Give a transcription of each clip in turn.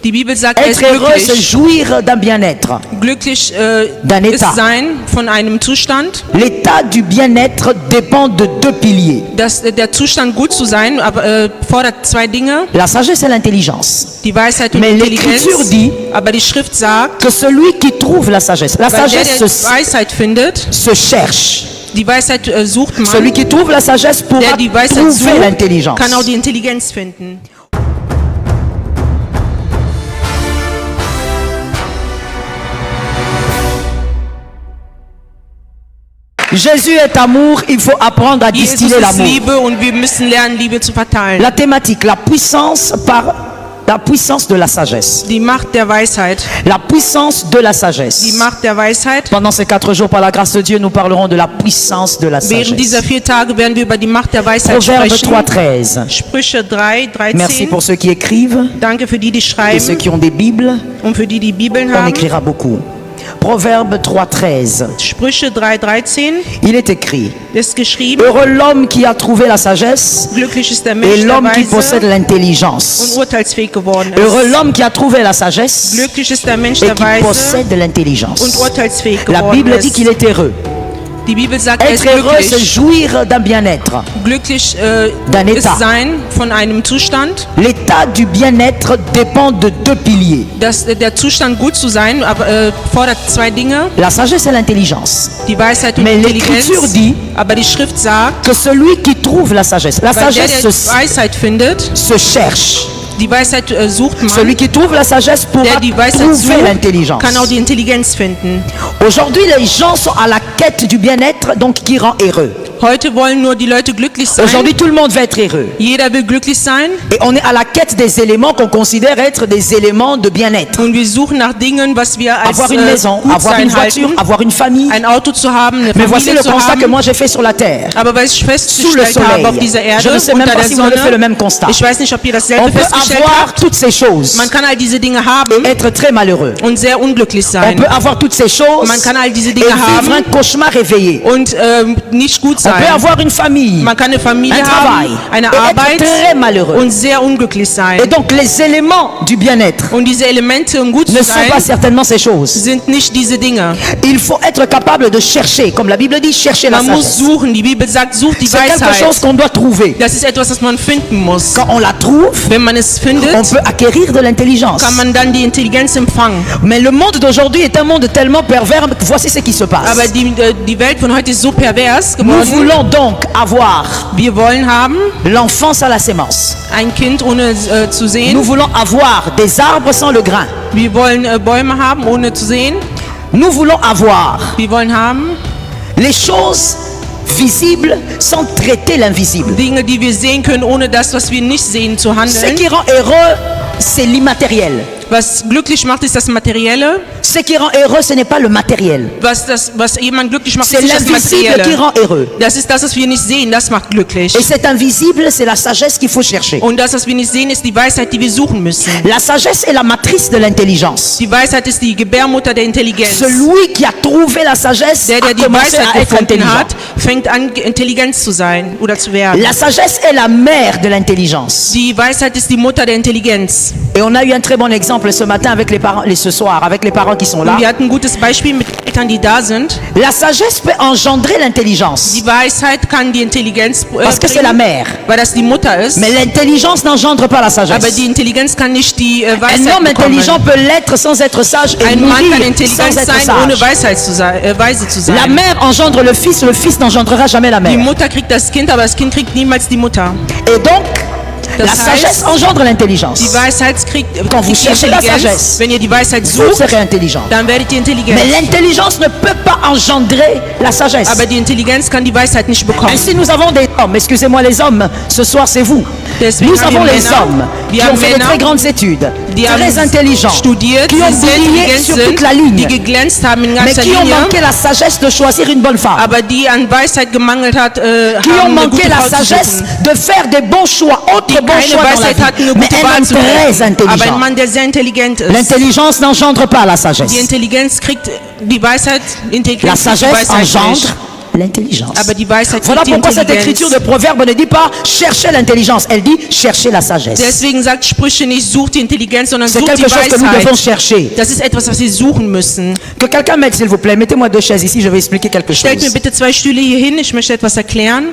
Die Bibel sagt, er ist Être heureux, c'est glücklich. jouir d'un bien-être. Glücklich D'un ist État. sein von einem Zustand. L'état du bien-être dépend de deux piliers. Der Zustand gut zu sein, aber fordert zwei Dinge. La sagesse et l'intelligence. Die Weisheit und Mais Intelligenz. l'Écriture dit Aber die Schrift sagt, que celui qui trouve la sagesse weil der se Weisheit findet, se cherche. die Weisheit sucht man. Celui qui trouve la sagesse pourra Der die Weisheit trouver sucht, l'intelligence. kann auch die Intelligenz finden. Jésus est amour, il faut apprendre à Jesus distiller ist l'amour. Liebe und wir müssen lernen, Liebe zu verteilen. La thématique, la puissance de la sagesse. Die Macht der Weisheit. La puissance de la Die sagesse. Macht der Weisheit. Pendant ces 4 jours, par la grâce de Dieu, nous parlerons de la puissance de la Während dieser sagesse. 4 Tage werden wir über die Macht der Weisheit Proverbe sprechen. 3,13. Sprüche 3, Merci 13. pour ceux qui écrivent Danke für die, die et ceux schreiben qui ont des Bibles. und für die, die Bibeln On haben. écrira beaucoup. Proverbe 3,13. Sprüche 3, 13 Il est écrit: ist geschrieben, Heureux l'homme qui a trouvé la sagesse glücklich ist der et Mensch, der l'homme qui possède weise l'intelligence. und urteilsfähig geworden Heureux ist. l'homme qui a trouvé la sagesse Glücklich ist der Mensch, et der qui weise possède und l'intelligence. urteilsfähig La geworden Bible dit ist. qu'il est heureux. Die Bibel sagt, er ist Être heureux, c'est glücklich. jouir d'un bien-être. Glücklich D'un ist État. sein von einem Zustand. L'état du bien-être dépend de deux piliers. Der Zustand gut zu sein, aber fordert zwei Dinge. La sagesse et l'intelligence. Die Weisheit und Mais Intelligenz. l'Écriture dit Aber die Schrift sagt, que celui qui trouve la sagesse, la weil der sagesse Weisheit findet, se cherche. die Weisheit sucht Celui man. qui trouve la sagesse pourra Der die Weisheit trouver sucht, l'intelligence. kann auch die Intelligenz finden. Aujourd'hui, les gens sont à la quête du bien-être, donc qui rend heureux. Heute wollen nur die Leute glücklich sein. Aujourd'hui, tout le monde veut être heureux. Jeder will glücklich sein. Et on est à la quête des éléments qu'on considère être des éléments de bien-être. Und wir suchen nach Dingen, was wir als Avoir une maison, gut avoir une sein voiture, halten. avoir une famille. Ein Auto zu haben, eine Mais voici Familie le zu constat que haben. moi j'ai fait sur la terre. Aber was ich Sous le festgestellt soleil. habe auf dieser Erde, Je ne sais même unter pas der si vous avez fait le Sonne, même constat. ich weiß nicht, ob ihr On dasselbe peut festgestellt avoir habt. toutes ces choses Man kann all diese Dinge haben et être très malheureux. und sehr unglücklich On sein. peut avoir toutes ces choses Man kann all diese et Dinge vivre haben un cauchemar réveillé. und nicht gut On peut sein. avoir une famille, Man kann eine Familie un travail haben, eine et Arbeit être très malheureux. und sehr unglücklich sein. Et donc les éléments du bien-être Und diese Elemente, um gut ne zu sont sein, pas certainement ces choses. sind nicht diese Dinge. Il faut être capable de chercher, comme la Bible dit, chercher la Man muss sagesse. suchen. Die Bibel sagt, such die C'est quelque chose Weisheit. qu'on doit trouver. Das ist etwas, das man finden muss. Quand on la trouve, Wenn man es findet, on peut acquérir de l'intelligence. kann man dann die Intelligenz empfangen. Mais le monde d'aujourd'hui est un monde tellement pervers. Voici ce qui se passe. Aber die Welt von heute ist so pervers Nous geworden. voulons donc avoir Wir wollen haben l'enfance à la sémence. ein Kind ohne zu Nous sehen. voulons avoir des arbres sans le grain. Wir wollen Bäume haben ohne zu sehen. Nous voulons avoir Wir wollen haben les choses visibles sans traiter l'invisible. Dinge, die wir sehen können, ohne das, was wir nicht sehen, zu Ce handeln. qui rend heureux, c'est l'immatériel. Was glücklich macht, ist das Materielle. Ce qui rend heureux, ce n'est pas le matériel. Was jemand glücklich macht, C'est ist nicht das l'invisible qui Materielle. rend heureux. Das ist das, was wir nicht sehen, das macht glücklich. Et cet invisible, c'est la sagesse qu'il faut chercher. Und das, was wir nicht sehen, ist die Weisheit, die wir suchen müssen. La sagesse est la matrice de l'intelligence. Die Weisheit ist die Gebärmutter der Intelligenz. Celui qui a trouvé la sagesse Der a die commencé Weisheit à être gefunden intelligent. hat, fängt an, intelligent zu sein oder zu werden. La sagesse est la mère de l'intelligence. Die Weisheit ist die Mutter der Intelligenz. Et on a eu un très bon exemple ce matin avec les parents, ce soir, avec les parents qui sont là. Und wir hatten ein gutes Beispiel mit Eltern, die da sind. La sagesse peut engendrer l'intelligence. Die Weisheit kann die Intelligenz Parce que c'est la mère. weil das die Mutter ist. Mais l'intelligence n'engendre pas la Aber sagesse. die Intelligenz kann nicht die Un Weisheit homme intelligent bekommen. peut l'être sans être sage et Ein Mann kann mourir intelligent sans être sein, ohne sage. weise zu La sein. mère engendre le fils n'engendrera jamais la Die mère. Mutter kriegt das Kind, aber das Kind kriegt niemals die Mutter. Et donc, Das la sagesse heißt, engendre l'intelligence. die Weisheit kriegt Quand vous die cherchez la Intelligenz. sagesse, Wenn ihr die Weisheit Vous sucht, serez intelligent. dann werdet ihr intelligent. Mais l'intelligence ne peut pas engendrer la sagesse. Aber die Intelligenz kann die Weisheit nicht bekommen. Ainsi, nous avons des hommes, excusez-moi les hommes, ce soir c'est vous. Deswegen Nous haben avons wir les Männer, hommes qui wir ont haben fait de Männer, très grandes études, die très haben intelligents, studiert, qui ont die sehr brillé intelligent sur toute sind, la die ligne, geglänzt haben in mais ganzer qui ont Linie, manqué la sagesse de choisir une bonne femme, aber die an Weisheit gemangelt hat, qui ont haben eine manqué gute la Frau zu sagesse suchen. de faire des bons choix, autres Die bons keine choix dans la Weisheit hatten, vie, eine mais gute un Wahl homme zu très treffen. Aber ein intelligent. Mann, der sehr intelligent ist. L'intelligence n'engendre pas la Die sagesse. Intelligenz kriegt die Weisheit, La Intelligenz kriegt die sagesse Weisheit engendre nicht. l'intelligence. Aber die Weisheit Voilà gibt die pourquoi cette écriture Intelligenz. de Proverbe ne dit pas chercher l'intelligence, elle dit chercher la sagesse. Deswegen sagt Sprüche nicht, sucht die Intelligenz, sondern C'est sucht die quelque chose que nous devons Weisheit. chercher. Das ist etwas, was wir suchen müssen. Que quelqu'un m'aide s'il vous plaît. Mettez-moi 2 chaises ici, je vais expliquer quelque Stellt mir chose. bitte 2 Stühle hier hin, ich möchte etwas erklären.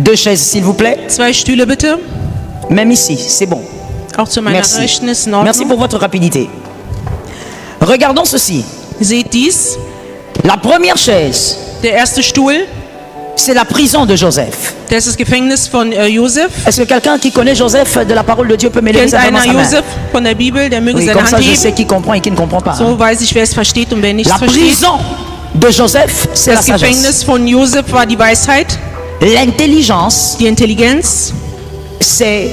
2 chaises s'il vous plaît. 2 Stühle bitte, Même ici, c'est bon. auch zu meiner Merci. Rechten ist in Merci Ordnung. pour votre rapidité. Regardons ceci. Seht dies, La première chaise, der erste Stuhl, c'est la prison de Joseph. das ist das Gefängnis von Josef. Est-ce que quelqu'un qui connaît Joseph de la parole de Dieu peut me lever Kennt simplement einer sa main? Josef von der Bibel, der möge Oui, seine comme ça Hand je sais heben. qui comprend et qui ne comprend pas. So weiß ich, wer es versteht und wer nicht La versteht. prison de Joseph, c'est la Das sagesse. Gefängnis von Josef war die Weisheit, L'intelligence, die Intelligenz. c'est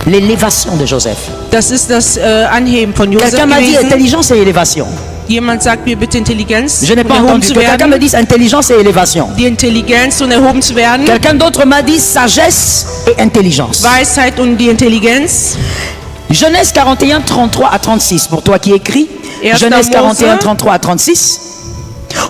l'élévation de Joseph. Das ist das Anheben von Josef Quelqu'un m'a dit gewesen. intelligence et élévation. Jemand sagt mir bitte Intelligenz, Je n'ai pas um erhoben entendu. zu Que quelqu'un me werden. dise intelligence et élévation. Die Intelligenz und erhoben zu werden. Quelqu'un d'autre m'a dit sagesse et intelligence. Weisheit und die Intelligenz. Genèse 41, 33 à 36, pour toi qui écris. Erster Genèse 41, Mose. 33 à 36.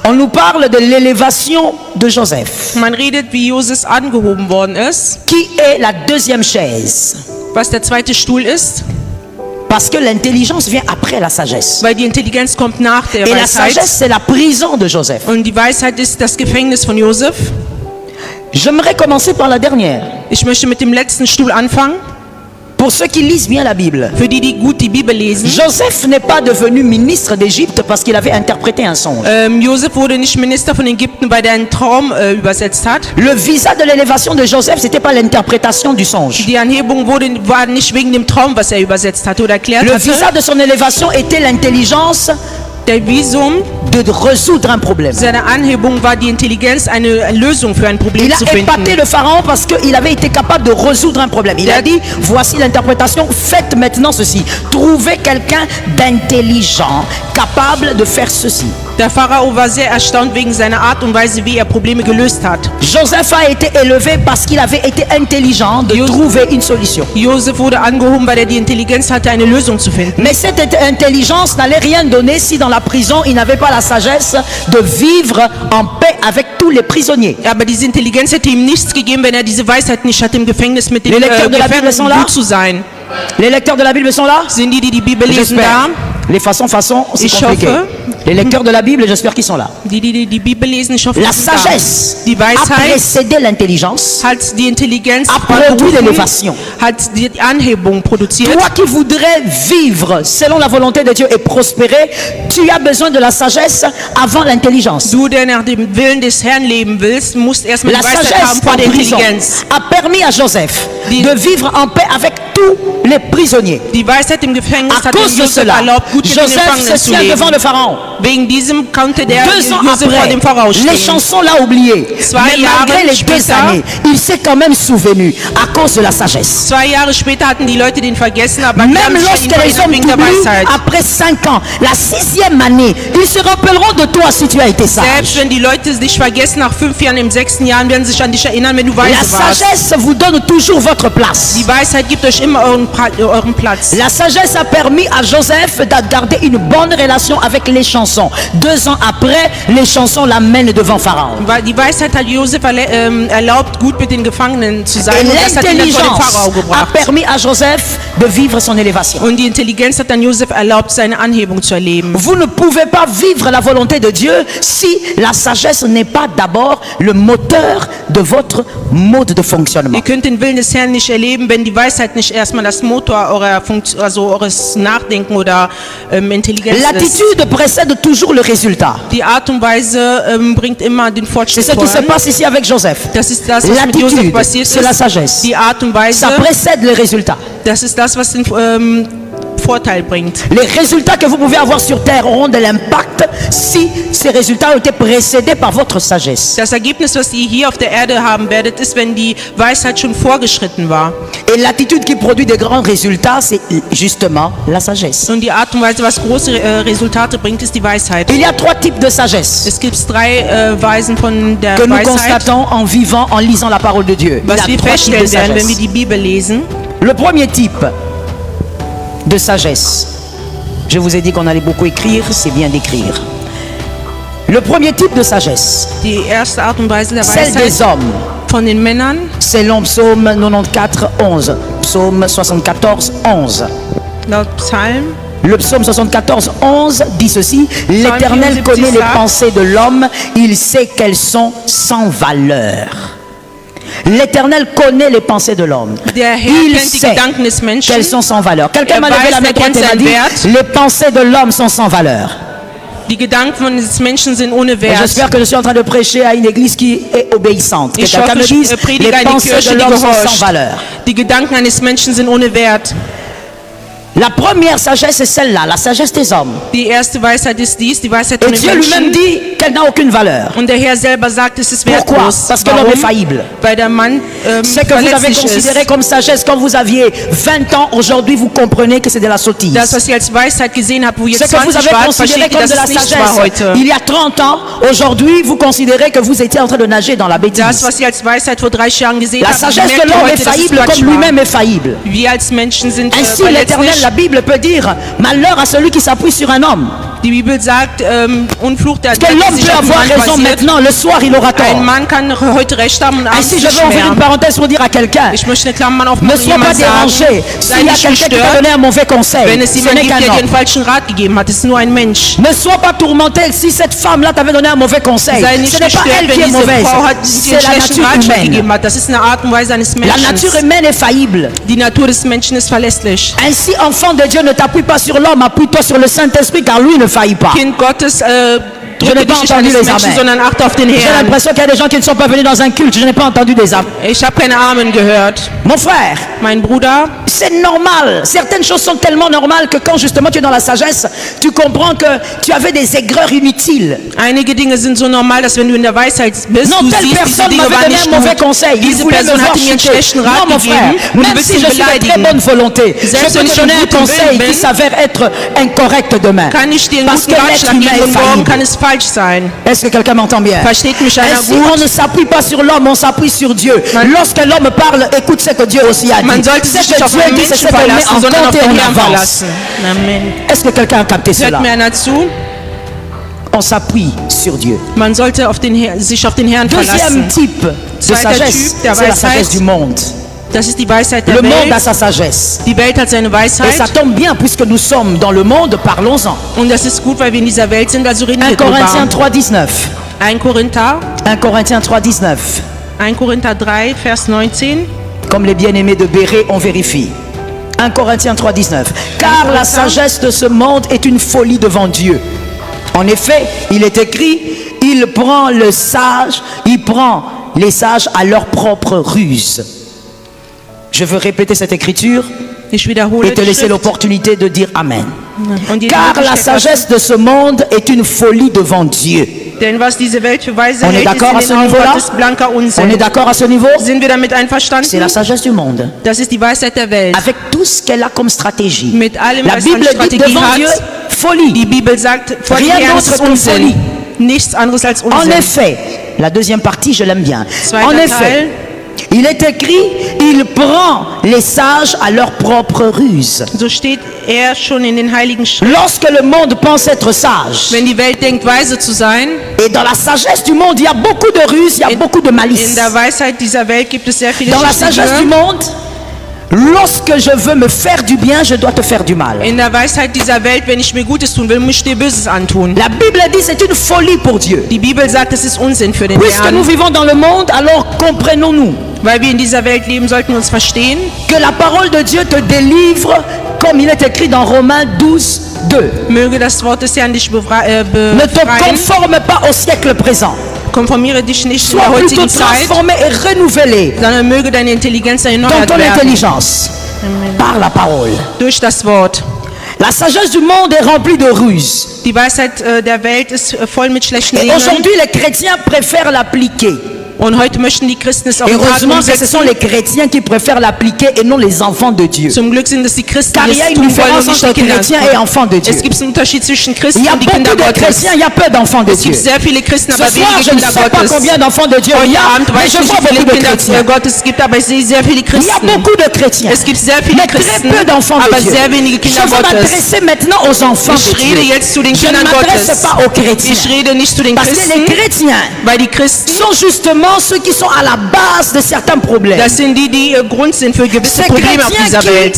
On nous parle de l'élévation de Joseph, Man redet, wie Josef angehoben worden ist, qui est la deuxième chaise. was der zweite Stuhl ist, Parce que l'intelligence vient après la sagesse. weil die Intelligenz kommt nach der Et la Weisheit. sagesse, c'est la prison de Joseph. Und die Weisheit ist das Gefängnis von Josef. J'aimerais commencer par la dernière. Ich möchte mit dem letzten Stuhl anfangen. Pour ceux qui lisent bien la Bible, Für die, die gut die Bibel lesen. Joseph n'est pas devenu ministre d'Égypte parce qu'il avait interprété un songe. Josef wurde nicht Minister von Ägypten, weil er einen Traum übersetzt hat. Le visa de l'élévation de Joseph, c'était pas l'interprétation du songe. Die Anhebung war nicht wegen dem Traum, was er übersetzt hatte oder erklärt Le visa hatte. de son élévation était l'intelligence Der Visum de résoudre un problème. seiner Anhebung war die Intelligenz, eine Lösung für ein Problem Il a zu épaté finden. le pharaon parce qu'il avait été capable de résoudre un problème. Il a dit, voici l'interprétation, faites maintenant ceci. Trouvez quelqu'un d'intelligent, capable de faire ceci. Der Pharao war sehr erstaunt wegen seiner Art und Weise, wie er Probleme gelöst hat. Joseph a été élevé parce qu'il avait été intelligent de trouver une solution. Josef wurde angehoben, weil er die Intelligenz hatte, eine Lösung zu finden. Mais cette intelligence n'allait rien donner si dans la prison il n'avait pas la sagesse de vivre en paix avec tous les prisonniers. Aber diese Intelligenz hätte ihm nichts gegeben, wenn er diese Weisheit nicht hatte, im Gefängnis mit den Les lecteurs de la Bible sont Gefangenen là? gut zu sein. Les lecteurs de la Bible sont là? Sind die, die die Bibel lesen, J'espère. da? Les façons, c'est Ich compliqué. hoffe. Les lecteurs de la Bible, j'espère qu'ils sont là. Die Bibel lesen, ich hoffe, La die sind da. sagesse Die a Weisheit précédé l'intelligence. hat die Intelligenz a produit berufen, l'élévation. hat die Anhebung produziert. Toi qui voudrais vivre selon la volonté de Dieu et prospérer, tu as besoin de la sagesse avant l'intelligence. Du, der nach dem Willen des Herrn leben willst, musst erstmal La die Weisheit sagesse haben vor en der prison Intelligenz. a permis à Joseph Die- de vivre en paix avec tous les prisonniers. Die Weisheit im Gefängnis À hat dem cause de Josef cela, erlaubt, gut mit den Joseph Gefangenen se zu tient devant leben. le Pharaon. Wegen diesem konnte der 2 ans Josef vor après, dem Pharao les stehen. chansons l'ont oublié. Zwei Mais Jahre malgré les 2 später- années, il s'est quand même souvenu à cause de la sagesse. 2 Jahre später hatten die Leute den vergessen, aber die haben Même sich an ihn lorsque les erinnert hommes wegen der t'oublient, Weisheit. après 5 ans, la 6e année, ils se rappelleront de toi si tu as été Selbst sage. wenn die Leute dich vergessen, nach 5 Jahren, im 6. Jahr werden sie sich an dich erinnern, wenn du La weise warst. sagesse vous donne toujours votre place. Die Weisheit gibt euch immer euren Platz. La sagesse a permis à Joseph de garder une bonne relation avec les chansons. 2 ans après, les chansons l'amènent devant Pharaon. Weil die Weisheit hat Josef erlaubt, gut mit den Gefangenen zu Et sein. Und das hat ihn dann vor den l'intelligence Pharao a gebracht. permis à Joseph de vivre son élévation. Und die Intelligenz hat dann Josef erlaubt, seine Anhebung zu erleben. Vous ne pouvez pas vivre la volonté de Dieu si la sagesse n'est pas d'abord le moteur de votre mode de fonctionnement. Ihr könnt den Willen des Herrn nicht erleben, wenn die Weisheit nicht erstmal das Motor eures Nachdenken oder Intelligenz ist. L'attitude précède toujours le résultat. Die Art und Weise bringt immer den C'est Fortschritt ce qui se voran. passe ici avec Joseph. Das ist das, was mit L'attitude, Josef passiert c'est la ist. sagesse. Die Art und Weise, Ça précède le résultat. das ist das, was den Vorteil bringt. Les résultats que vous pouvez avoir sur terre auront de l'impact si ces résultats ont été précédés par votre sagesse. Das Ergebnis, was ihr hier auf der Erde haben werdet, ist, wenn die Weisheit schon vorgeschritten war. Et l'attitude qui produit de grands résultats, c'est justement la sagesse. Und die Art und Weise, was große Resultate bringt, ist die Weisheit. Il y a 3 types de sagesse Es gibt 3 Weisen von der que nous Weisheit, constatons en vivant, en lisant la parole de Dieu. Il y was a wir 3 types de feststellen werden, wenn wir sagesse. die Bibel lesen. Le premier type de sagesse, je vous ai dit qu'on allait beaucoup écrire, c'est bien d'écrire. Le premier type de sagesse, Die erste Art und Weise der celle des Weisheit hommes, von den Männern, selon Psaume 94, 11. Psaume 74, 11. laut Psalm. Le psaume 74, 11 dit ceci: L'Éternel connaît les pensées de l'homme, il sait qu'elles sont sans valeur. L'Éternel connaît les pensées de l'homme. Der Herr Il kennt die sait Gedanken des Menschen. qu'elles sont sans valeur. Quelqu'un m'a levé la main droite et m'a dit: les pensées de l'homme sont sans valeur. Die Gedanken des Menschen sind ohne Et Wert. j'espère que je suis en train de prêcher à une église qui est obéissante. Que Ich quelqu'un me hoffe, dise: ich predige les eine pensées Kirche, de die l'homme sont sans gehorcht. valeur. Die Gedanken eines Menschen sind ohne Wert. La première sagesse est celle-là, la sagesse des hommes. Die erste Weisheit ist dies, die Weisheit Et von den Dieu lui-même Menschen. dit qu'elle n'a aucune valeur. Und der Herr selber sagt, es ist Pourquoi? wertlos. Parce que l'homme est faillible. Weil der Mann Ce que vous avez verletzlich considéré ist. comme sagesse quand vous aviez 20 ans, aujourd'hui vous comprenez que c'est de la sottise. Das, was ihr als Weisheit gesehen habt, wo ihr Ce que vous 20 avez wart, considéré versteht ihr, comme de dass la es nichts war sagesse heute. il y a 30 ans, aujourd'hui vous considérez que vous étiez en train de nager dans la Das, bêtise. was ihr als Weisheit vor 30 Jahren gesehen La habt, sagesse merkt de ihr l'homme est heute, dass es faillible Quatsch comme war. lui-même est faillible. Wir als Menschen sind Ainsi l'Éternel, la Bible peut dire: malheur à celui qui s'appuie sur un homme. Die Bibel sagt, Unfluch der Que l'homme sich peut auf den avoir Mann raison basiert. maintenant, le soir il aura Ein tort. Mann kann heute recht haben und abends Ainsi je nicht veux ouvrir mehr. une parenthèse pour dire à quelqu'un: Ich möchte eine Klammer ne aufmachen und sois pas jemand sagen, dérangé sei s'il y a nicht quelqu'un qui t'a gestört, donné un mauvais conseil. wenn es Ce jemand n'est gibt, qu'un der dir homme. einen falschen Rat gegeben hat. Es ist nur ein Mensch. Ne sois pas tourmenté si cette femme-là t'avait donné un mauvais conseil. Sei Ce nicht n'est pas gestört, elle wenn qui est diese mauvaise, Frau hat dir c'est einen la schlechten nature Ratschlag humaine. gegeben hat. Das ist eine Art und Weise eines La Menschen. nature humaine est faillible. Die Natur des Menschen ist verlässlich. Ainsi, enfant de Dieu, ne t'appuie pas sur l'homme, appuie-toi sur le Saint-Esprit, car lui ne faillit pas. Kind Gottes, Je n'ai drücke pas dich nicht entendu eines les Menschen, Amen. sondern achte auf den J'ai Herrn. l'impression qu'il y a des gens qui ne sont pas venus dans un culte. Je n'ai pas entendu des âmes. Ich habe keine Amen gehört. Mon frère, Mein Bruder, c'est normal. Certaines choses sont tellement normales que quand justement tu es dans la sagesse, tu comprends que tu avais des aigreurs inutiles. einige Dinge sind so normal, dass wenn du in der Weisheit bist, Non, du telle siehst, diese personne Dinge m'avait waren donné nicht un mauvais gut. conseil. Il Diese voulait me Person voir hat dir einen chuter. schlechten Rat Non, mon frère, gegeben und du même willst si ihn je suis de très beleidigen. bonne volonté, je Selbst peux wenn te ich donner von un gutem conseil Willen qui bin, s'avère être incorrect demain. Kann ich dir einen Parce que guten l'être Ratschlag humain geben est und morgen kann faillible. es falsch sein. Est-ce que quelqu'un m'entend bien? Versteht mich einer Ainsi, gut? on ne s'appuie pas sur l'homme, on s'appuie sur Dieu. Man- Lorsque l'homme parle, écoute ce que Dieu aussi a Man dit. sollte Ce sich nicht que auf Dieu einen dit, c'est ce Menschen qu'on met verlassen, en sondern auf compte et den on Herrn avance. verlassen. Amen. Est-ce que quelqu'un a capté Hört cela? mir einer zu? On s'appuie sur Dieu. Man sollte sich auf den Herrn Deuxième verlassen. type de Zweiter sagesse, Typ der c'est la Weisheit. sagesse du monde. Das ist die Weisheit der Le monde a Welt. sa sagesse. Die Welt hat seine Et ça Weisheit. tombe bien, puisque nous sommes dans le monde, parlons-en. Und das ist gut, weil wir in dieser Welt sind, also reden 1 wir drüber. Corinthiens 3, 19. 1 Korinther 1 Corinthiens 3, 19. 1 Korinther 3, Vers 19. Comme les bien-aimés de Béret, on vérifie. 1 Corinthiens 3, 19. Car la sagesse de ce monde est une folie devant Dieu. En effet, il est écrit, il prend les sages à leur propre ruse. Je veux répéter cette écriture Ich wiederhole et te die laisser Schrift. l'opportunité de dire Amen. Und die Car la Möglichkeit, sagesse de ce monde est une folie devant Dieu. denn was diese Welt für weise On est hält, ist d'accord à in ce den Augen niveau-là? Gottes blanker On est Unsinn. d'accord à ce niveau? Sind wir damit C'est einverstanden? la sagesse du monde. Das ist die Weisheit der Welt. Avec tout ce qu'elle a comme stratégie. Mit allem, La was Bible an dit Strategie devant hat. Dieu, folie. Die Bibel sagt, vor dem Rien Herrn d'autre ist es que Unsinn. folie. Nichts anderes als En Unsinn. effet, la deuxième partie, je l'aime bien. Zweiter En Teil. effet, il est écrit, il prend les sages à leur propre ruse. So steht er schon in den Heiligen Schriften. Lorsque le monde pense être sage, Wenn die Welt denkt, weise zu sein, et dans la sagesse du monde, il y a beaucoup de ruse, il y a beaucoup de malice. in der Weisheit dieser Welt gibt es sehr viele Dans la sagesse du Schriftstücke. monde, lorsque je veux me faire du bien, je dois te faire du mal. In der Weisheit dieser Welt, wenn ich mir Gutes tun will, muss ich dir Böses antun. La Bible dit c'est une folie pour Dieu. Die Bibel sagt, es ist Unsinn für den Puisque nous Herrn. vivons dans le monde, alors comprenons-nous Weil wir in dieser Welt leben, sollten wir uns verstehen, que la parole de Dieu te délivre, comme il est écrit dans Romains 12, 2. möge das Wort des Herrn dich Ne te befreien. conforme pas au siècle présent. Konformiere dich nicht in Sois der plutôt heutigen Zeit, transformé et renouvelé sondern möge deine Intelligenz dans erneuert ton werden intelligence par la parole. durch das Wort. La sagesse du monde est remplie de ruses. Die Weisheit der Welt ist voll mit schlechten Et Dingen. aujourd'hui, les chrétiens préfèrent l'appliquer. Und heute möchten die Christen es auch Heureusement que ce sont les chrétiens qui préfèrent l'appliquer et non les enfants de Dieu. Zum Glück sind es die Christen, Car die il y a es une tun wollen différence und nicht entre die Kinder. chrétiens et enfants de Dieu. Es gibt einen Unterschied zwischen Christen Il y a und die Kinder beaucoup de Gottes. chrétiens, il y a peu d'enfants de Es Dieu. gibt sehr viele Christen, Ce aber soir, wenige je ne Kinder sais pas Gottes. combien d'enfants de Dieu il y Heute a, Abend mais weiß je ich nicht, vois wie viele beaucoup de Kinder chrétiens. Gottes es gibt, aber ich sehe sehr viele Il y a Christen. beaucoup de chrétiens, Es gibt sehr viele mais très Christen, peu d'enfants de aber Dieu. sehr wenige Je Kinder veux Gottes. m'adresser maintenant aux enfants Ich de rede Dieu. jetzt zu den Je ne Kindern m'adresse Gottes. pas aux chrétiens. Ich rede nicht zu den Parce que les Christen, chrétiens weil die Christen, sont justement ceux qui sont à la base de certains problèmes. das sind die, die Grund sind für gewisse Ces Probleme auf dieser chrétiens Welt.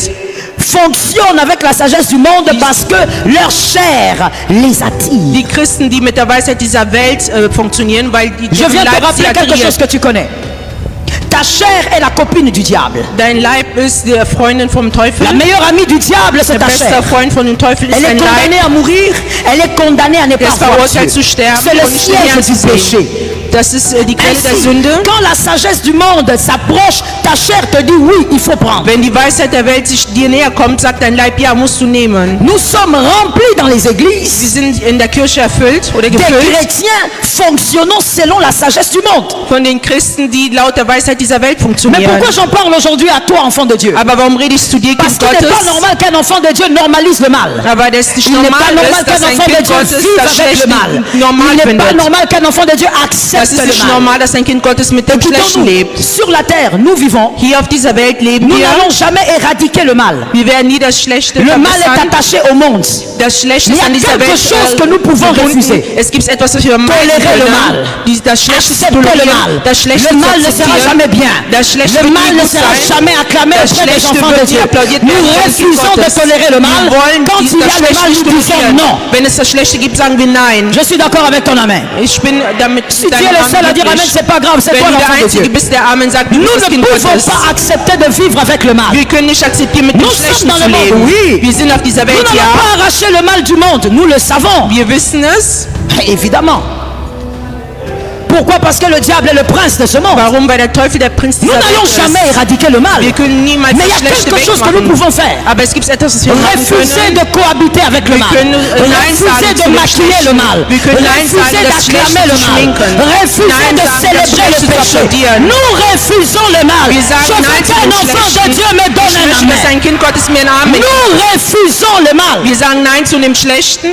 qui fonctionnent avec la sagesse du monde parce que leur chair les attire. Die Christen, die mit der Weisheit dieser Welt funktionieren, weil die Je viens te Leib sie rappeler quelque chose attiriert. que tu connais. Ta chair est la copine du diable. Dein Leib ist die Freundin vom Teufel. La meilleure amie du diable, c'est Der ta beste chair. Freund von dem Teufel ist Elle est dein Leib. condamnée à mourir, elle est condamnée à ne Der pas ist voir verurteilt Dieu. zu sterben C'est le und nicht den Herrn siège zu du sehen. péché. Das ist die Quelle der Ainsi, Sünde. quand la sagesse du monde s'approche, ta chair te dit oui, il faut prendre. Wenn die Weisheit der Welt sich dir näher kommt, sagt dein Leib, ja, musst du nehmen. Nous sommes remplis dans les Wir églises sind in der Kirche erfüllt oder des gefüllt chrétiens fonctionnant selon la sagesse du monde. von den Christen, die laut der Weisheit dieser Welt Mais funktionieren. pourquoi j'en parle aujourd'hui à toi, enfant de Dieu? Aber warum rede ich zu dir, Parce Kind qu'il n'est pas Gottes? normal qu'un enfant de Dieu normalise le mal. Aber das ist nicht Il n'est normal, pas normal ist, dass qu'un ein enfant de Kind Dieu Gottes vive das avec Schlechte le mal. normal Il n'est pas findet. normal qu'un enfant de Dieu Das accepte ist le nicht mal. normal, dass ein Kind Gottes mit dem Schlechten lebt. Écoutons-nous, sur la terre, nous vivons. Hier auf dieser Welt leben Nous wir. n'allons jamais éradiquer le mal. Wir werden nie das Schlechte Le mal est verbessern. attaché au monde. Das Schlechte Il y ist a an dieser quelque Welt chose que nous pouvons verbunden. refuser. Es gibt etwas, was wir meiden Tolérer le mal. können. Das Schlechte zu Accepter le tolerieren. mal. Das Schlechte Le zu mal ne sera akzeptieren. jamais bien. Das Schlechte Le wird mal nie ne gut sera sein. jamais acclamé Das auprès des Schlechte enfants de wird nie Dieu. applaudiert Nous werden von den Kindern refusons de Gottes. tolérer le mal. Wir wollen Quand il y das a le Schlechte mal, nicht nous disons tolerieren. non. Wenn es das Schlechte gibt, sagen wir nein. Je suis d'accord avec ton amen. Ich bin damit Si tu es le seul à dire amen, c'est pas grave, c'est Wenn toi du der l'enfant de Einzige Dieu. bist, der Amen sagt, du Nous bist das ne Kind pouvons Gottes. pas accepter de vivre avec le mal. Wir können nicht akzeptieren, mit dem Nous sommes Schlechten dans zu le monde, leben. oui. Wir sind auf dieser Nous Welt, n'allons ja. pas arracher le mal du monde, nous le savons. Wir wissen es. Évidemment. Pourquoi? Parce que le diable est le prince de ce monde. Warum? Weil der Teufel der Prinz Nous dieser n'allons Welt jamais ist. éradiquer le mal. Wir können niemals Mais il y das a Schlechte quelque chose que nous wegmachen. pouvons faire. Aber es gibt etwas, was wir machen Refuser können. de cohabiter avec le Wir mal. können Nein Refuser sagen de zu dem maquiller le Schlechten. mal. Wir können Nein sagen, Refuser das d'acclamer Schlechte le zu mal. schminken. Refuser Nein de sagen, das célébrer le Schlechte zu péché. applaudieren. Nous refusons le mal. Wir Je sagen veux Nein zu qu'un dem enfant de Schlechten. Dieu me donne Ich un möchte, dass amen. ein Kind Gottes mir einen Amen gibt. Nous refusons le mal. Wir sagen Nein zu dem Schlechten.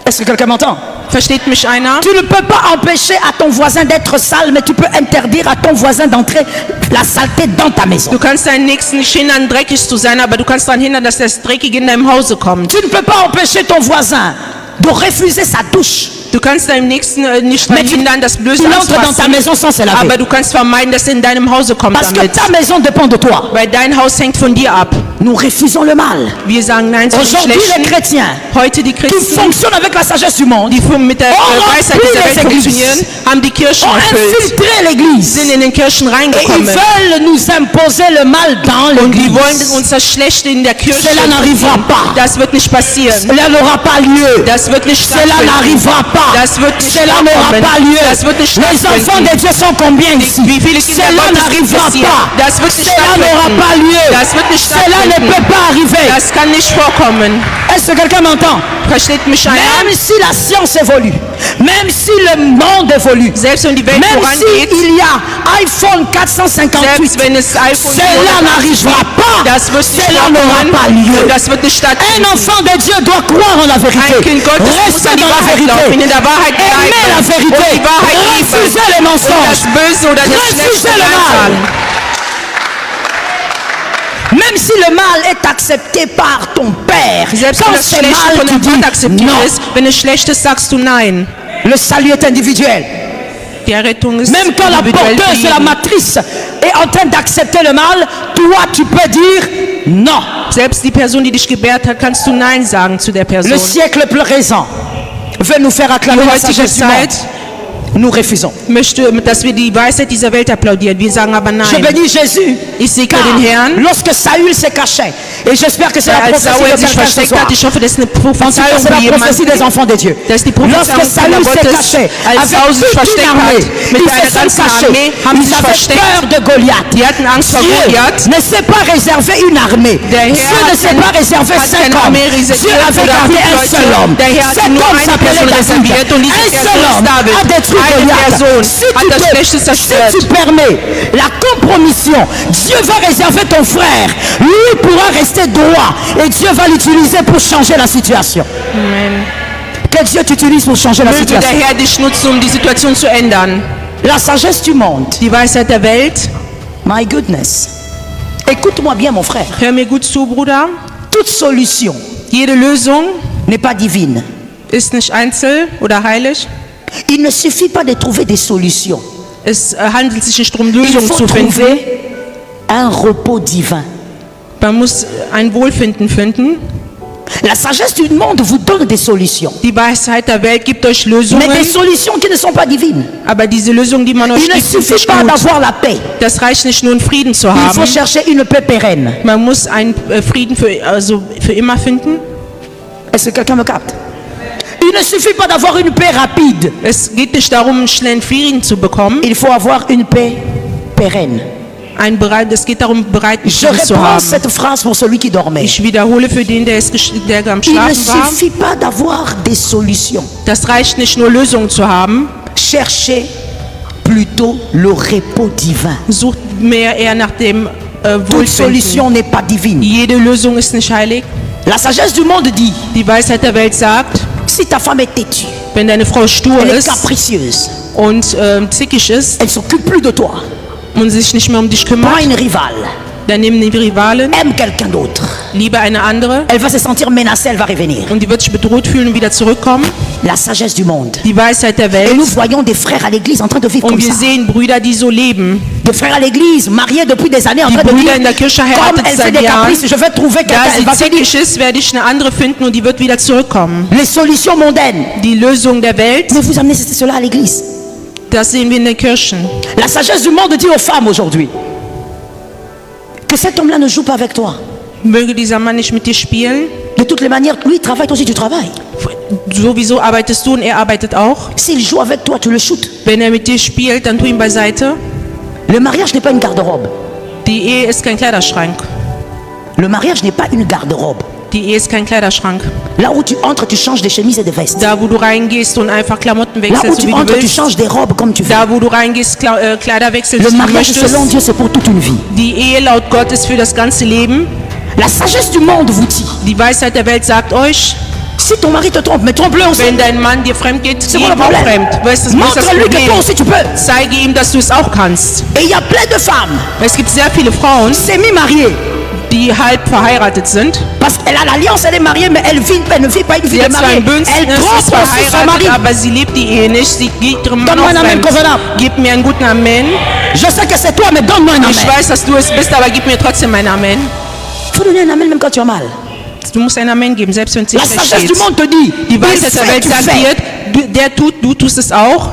Est-ce que quelqu'un m'entend? Versteht mich einer? Tu ne peux pas empêcher à ton voisin d'être sale, mais tu peux interdire à ton voisin d'entrer la saleté dans ta maison. Du kannst deinen Nächsten nicht hindern, dreckig zu sein, aber du kannst daran hindern, dass das Dreckige in deinem Hause kommt. Tu ne peux pas empêcher ton voisin de refuser sa douche. Du kannst deinem Nächsten nicht Mais daran hindern, das Blöde il entre dans ta anzufassen, maison sans se laver. aber du kannst vermeiden, dass er in deinem Hause kommt Parce que damit. ta maison dépend de toi. Weil dein Haus hängt von dir ab. Nous refusons le mal. Wir sagen Nein zu dem Aujourd'hui, les Schlechten. chrétiens Heute die qui Christen, fonctionnent avec la sagesse du monde die mit der Weisheit rempli dieser les Welt églises. funktionieren, haben die Kirchen ont erfüllt, infiltré l'église. sind in den Kirchen Et ils reingekommen. veulent nous imposer le mal dans Und die wollen l'église. uns das Schlechte in der Kirche Cela n'arrivera pas. Das wird nicht passieren. Cela n'aura pas lieu. Das wird nicht Cela stattfinden. n'arrivera pas. Das wird nicht Cela n'aura stattfinden. pas lieu. Das wird nicht Les enfants stattfinden. de Dieu sont combien ici? Wie viele Kinder Cela Gottes n'arrivera gibt es hier? pas. Das wird nicht Cela n'aura stattfinden. pas lieu. Das wird nicht Cela ne stattfinden. peut pas arriver. Das kann nicht vorkommen. Est-ce que quelqu'un m'entend? Versteht mich einer? Même si la science évolue, même si le monde évolue, Selbst wenn die Welt même vorangeht, s'il y a iPhone 458, selbst wenn es iPhone cela n'arrivera pas. das wird nicht Cela n'aura pas vorkommen. lieu. Das wird nicht Un stattfinden. enfant de Dieu doit croire en la Ein vérité. Kind Gottes muss Rester an die dans la Wahrheit laufen, in vérité. der Wahrheit Aimer la bleiben vérité. und die Wahrheit lieben. Refuser les Und mensonges. das Böse oder das Refuser Schlechte le mal. sagen. Même si le mal est accepté par ton père, Selbst quand wenn das c'est Schlechte mal, von tu dem dis Gott akzeptiert non. ist, wenn es schlecht ist, sagst du Nein. Le salut est individuel. Die Errettung ist Même quand la individuell porteuse de la für jeden. matrice est en train d'accepter le mal, toi tu peux dire non. Selbst die Person, die dich gebärt hat, kannst du Nein sagen zu der Person. Le siècle présent veut nous faire acclamer Die la heutige sagesse du monde. Zeit Nous refusons. möchte, dass wir die Weisheit dieser Welt applaudieren. Wir sagen aber Je Nein. bénis Jésus. Ich segne Car den Herrn. lorsque Saül s'est caché, et j'espère que c'est la Als prophétie Saul de sich quelqu'un ce versteckt soir. hat, ich hoffe, das ist eine En tout cas, Prophezeiung c'est für la prophétie des jemanden. enfants de Dieu. Das ist die Prophezeiung Lorsque Saül Kinder s'est Gottes, caché, als avec Saul sich toute une versteckt armée, hat, mit ils einer se sont ganzen cachés. Armee, haben Ils sich avaient versteckt. peur de Goliath. Die hatten Angst vor Dieu Goliath. ne s'est pas réservé une armée. Der Herr Dieu ne s'est pas réservé hat 5 keine hommes. Armee Dieu reserviert avait oder gardé 5 un Leute. seul homme. Der Herr hat Cet nur homme eine s'appelait Person David. reserviert und diese Un Person seul ist homme David. a détruit Goliath. Person Si hat das Schlechte si zerstört. tu permets la compromission, Dieu va réserver ton frère. Lui pourra rester droit et Dieu va l'utiliser pour changer la situation. Amen. Que Dieu t'utilise pour changer la Möge der situation. Herr dich nutzen, um die Situation zu ändern. La sagesse du monde. Die Weisheit der Welt. My goodness. Écoute-moi bien, mon frère. Hör mir gut zu, Bruder. Toute solution Jede Lösung n'est pas divine. ist nicht einzeln oder heilig. Il ne suffit pas de trouver des solutions. Es handelt sich nicht darum, Il Lösungen faut zu finden. trouver un repos divin. Man muss ein Wohlfinden finden. La sagesse du monde vous donne des solutions. Die Weisheit der Welt gibt euch Mais Lösungen, des solutions qui ne sont pas divines. aber diese Lösungen, die man euch Il ne gibt, sind suffit nicht pas gut. d'avoir la paix. Das reicht nicht nur, einen Frieden zu Il haben. faut chercher une paix pérenne. Man muss einen Frieden für immer finden. Est-ce que quelqu'un me capte? Il ne suffit pas d'avoir une paix rapide. Es geht nicht darum, einen schnellen Frieden zu bekommen. Il faut avoir une paix pérenne. Es geht darum, bereiten Je Frieden zu reprends haben. cette phrase pour celui qui dormait. Ich wiederhole für den, der am Il ne Schlafen war. suffit pas d'avoir des solutions. Das reicht nicht nur, Lösungen zu haben. Cherchez plutôt le repos divin. Sucht eher nach dem Toute Wohlfinden. solution n'est pas divine. Jede Lösung ist nicht heilig. La sagesse du monde dit, Die Weisheit der Welt sagt, si ta femme est têtue, wenn deine Frau stur elle est ist capricieuse, und zickig ist elle s'occupe plus de toi, und sich nicht mehr um dich prends kümmert, une rivale, dann nimm die Rivalen, aime quelqu'un d'autre, liebe eine andere elle va se sentir menacée, elle va revenir. und die wird sich bedroht fühlen und wieder zurückkommen. La sagesse du monde. Die Weisheit der Et Welt. nous voyons des frères à l'église en train de vivre Und comme wir ça. sehen Brüder, die so leben. Des frères à l'église, mariés depuis des années, en Die train de Brüder dire, in der Kirche comme heiratet elle fait seit des Jahren. caprices, je vais trouver quelqu'un, Da elle sie va venir. zickig ist, werde ich eine andere finden und die wird wieder zurückkommen. Les solutions mondaines. Die Lösung der Welt, Mais vous amenez cela à l'église. das sehen wir in den Kirchen. La sagesse du monde dit aux femmes aujourd'hui que cet homme-là ne joue pas avec toi. Möge dieser Mann nicht mit dir spielen. De toutes les manières, lui il travaille, toi aussi tu travailles. Sowieso arbeitest du und er arbeitet auch. S'il joue avec toi, tu le shootes. Wenn er mit dir spielt, dann tu ihn beiseite. Le mariage n'est pas une garde-robe. Die Ehe ist kein Kleiderschrank. Le mariage n'est pas une garde-robe. Die Ehe ist kein Kleiderschrank. Là où tu entres, tu changes des chemises et des vestes. Da, wo du reingehst und einfach Klamotten Là où wechselst, so tu wie du entres, tu willst. changes des robes comme tu veux. Da, wo du reingehst, Kleider wechselst, Le wie du mariage möchtest. selon Dieu, c'est pour toute une vie. Die Ehe laut Gott ist für das ganze Leben. La sagesse du monde vous dit, Die Weisheit der Welt sagt euch, si ton mari te trompe, mais trompe-le aussi. wenn dein Mann dir fremd geht, C'est geh quoi ihm le auch problème? fremd. Weißt du, das ist das Montre-lui que Problem. toi aussi tu peux. Zeige ihm, dass du es auch kannst. Et il y a plein de femmes, Es gibt sehr viele Frauen, semi-mariées, die halb verheiratet sind. parce qu'elle a l'alliance, elle est mariée, mais elle ne vit pas une vie Sie de hat zwar mariée. ein Elle Bündnis, trompe ist aussi son mari. verheiratet, aber sie lebt die Ehe nicht. Sie geht ihrem Mann Donne-moi auch un amen fremd. convenable. Gib mir einen guten Amen. Je sais que c'est toi, mais donne-moi un Ich amen. weiß, dass du es bist, aber gib mir trotzdem einen Amen. Il faut donner un amen même quand tu as mal. Du musst einen Amen geben, selbst wenn es dir La schlecht sagesse du geht. monde te dit, Die il Weisheit der fait, Welt tu sagt fais. dir, der tut, du tust es auch.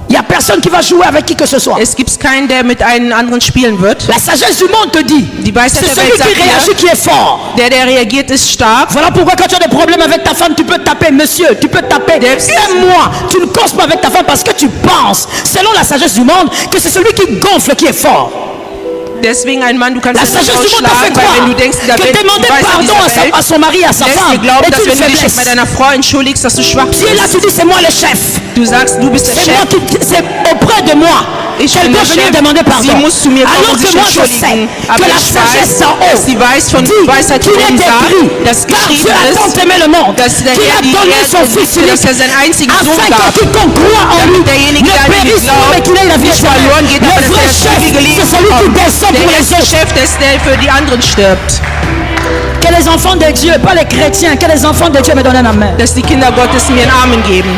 Il n'y a personne qui va jouer avec qui que ce soit. Es gibt keinen, der mit einem anderen spielen wird. La sagesse du monde te dit, Die Weisheit c'est der celui Welt qui sagt réagit dir, qui est fort. der reagiert, ist stark. Voilà pourquoi quand tu as des problèmes avec ta femme, tu peux taper, monsieur, tu peux taper. Aime-moi, tu ne causes pas avec ta femme parce que tu penses, selon la sagesse du monde, que c'est celui qui gonfle qui est fort. Deswegen ein Mann, du kannst La es nicht sagesse du monde te fait ausschlagen, weil croire wenn du denkst, da que wird demander pardon à son mari et à sa lässt dir femme glauben, est dass une wenn du dich bei faiblesse. deiner Frau entschuldigst, dass du schwach Tu es là, bist. tu dis c'est moi le chef. Du sagst, du bist der C'est moi Chef. c'est auprès de moi Ich qu'elle bin doit der venir Chef. demander pardon. Sie muss zu mir kommen Alors und que sich moi je sais entschuldigen. que Aber la ich sagesse weiß, en haut dass die Weisheit dit Weisheit qu'il von est oben sagt, écrit, dass car Dieu geschrieben a tant ist, aimé le monde dass der qu'il Herr a die donné Erde son fils unique dass er seinen einzigen Sohn afin que gab. quiconque croit en lui Damit derjenige, ne der an ihn périsse pas mais qu'il ait la vie nicht verloren geht, aber éternelle. Le dass vrai er das chef, ewige Leben c'est celui qui bekommt. descend pour Der les erste autres. Chef, der ist der für die anderen stirbt. Que les enfants de Dieu, pas les chrétiens, que les enfants de Dieu me donnent un amen. Dass die Kinder Gottes mir einen Armen geben.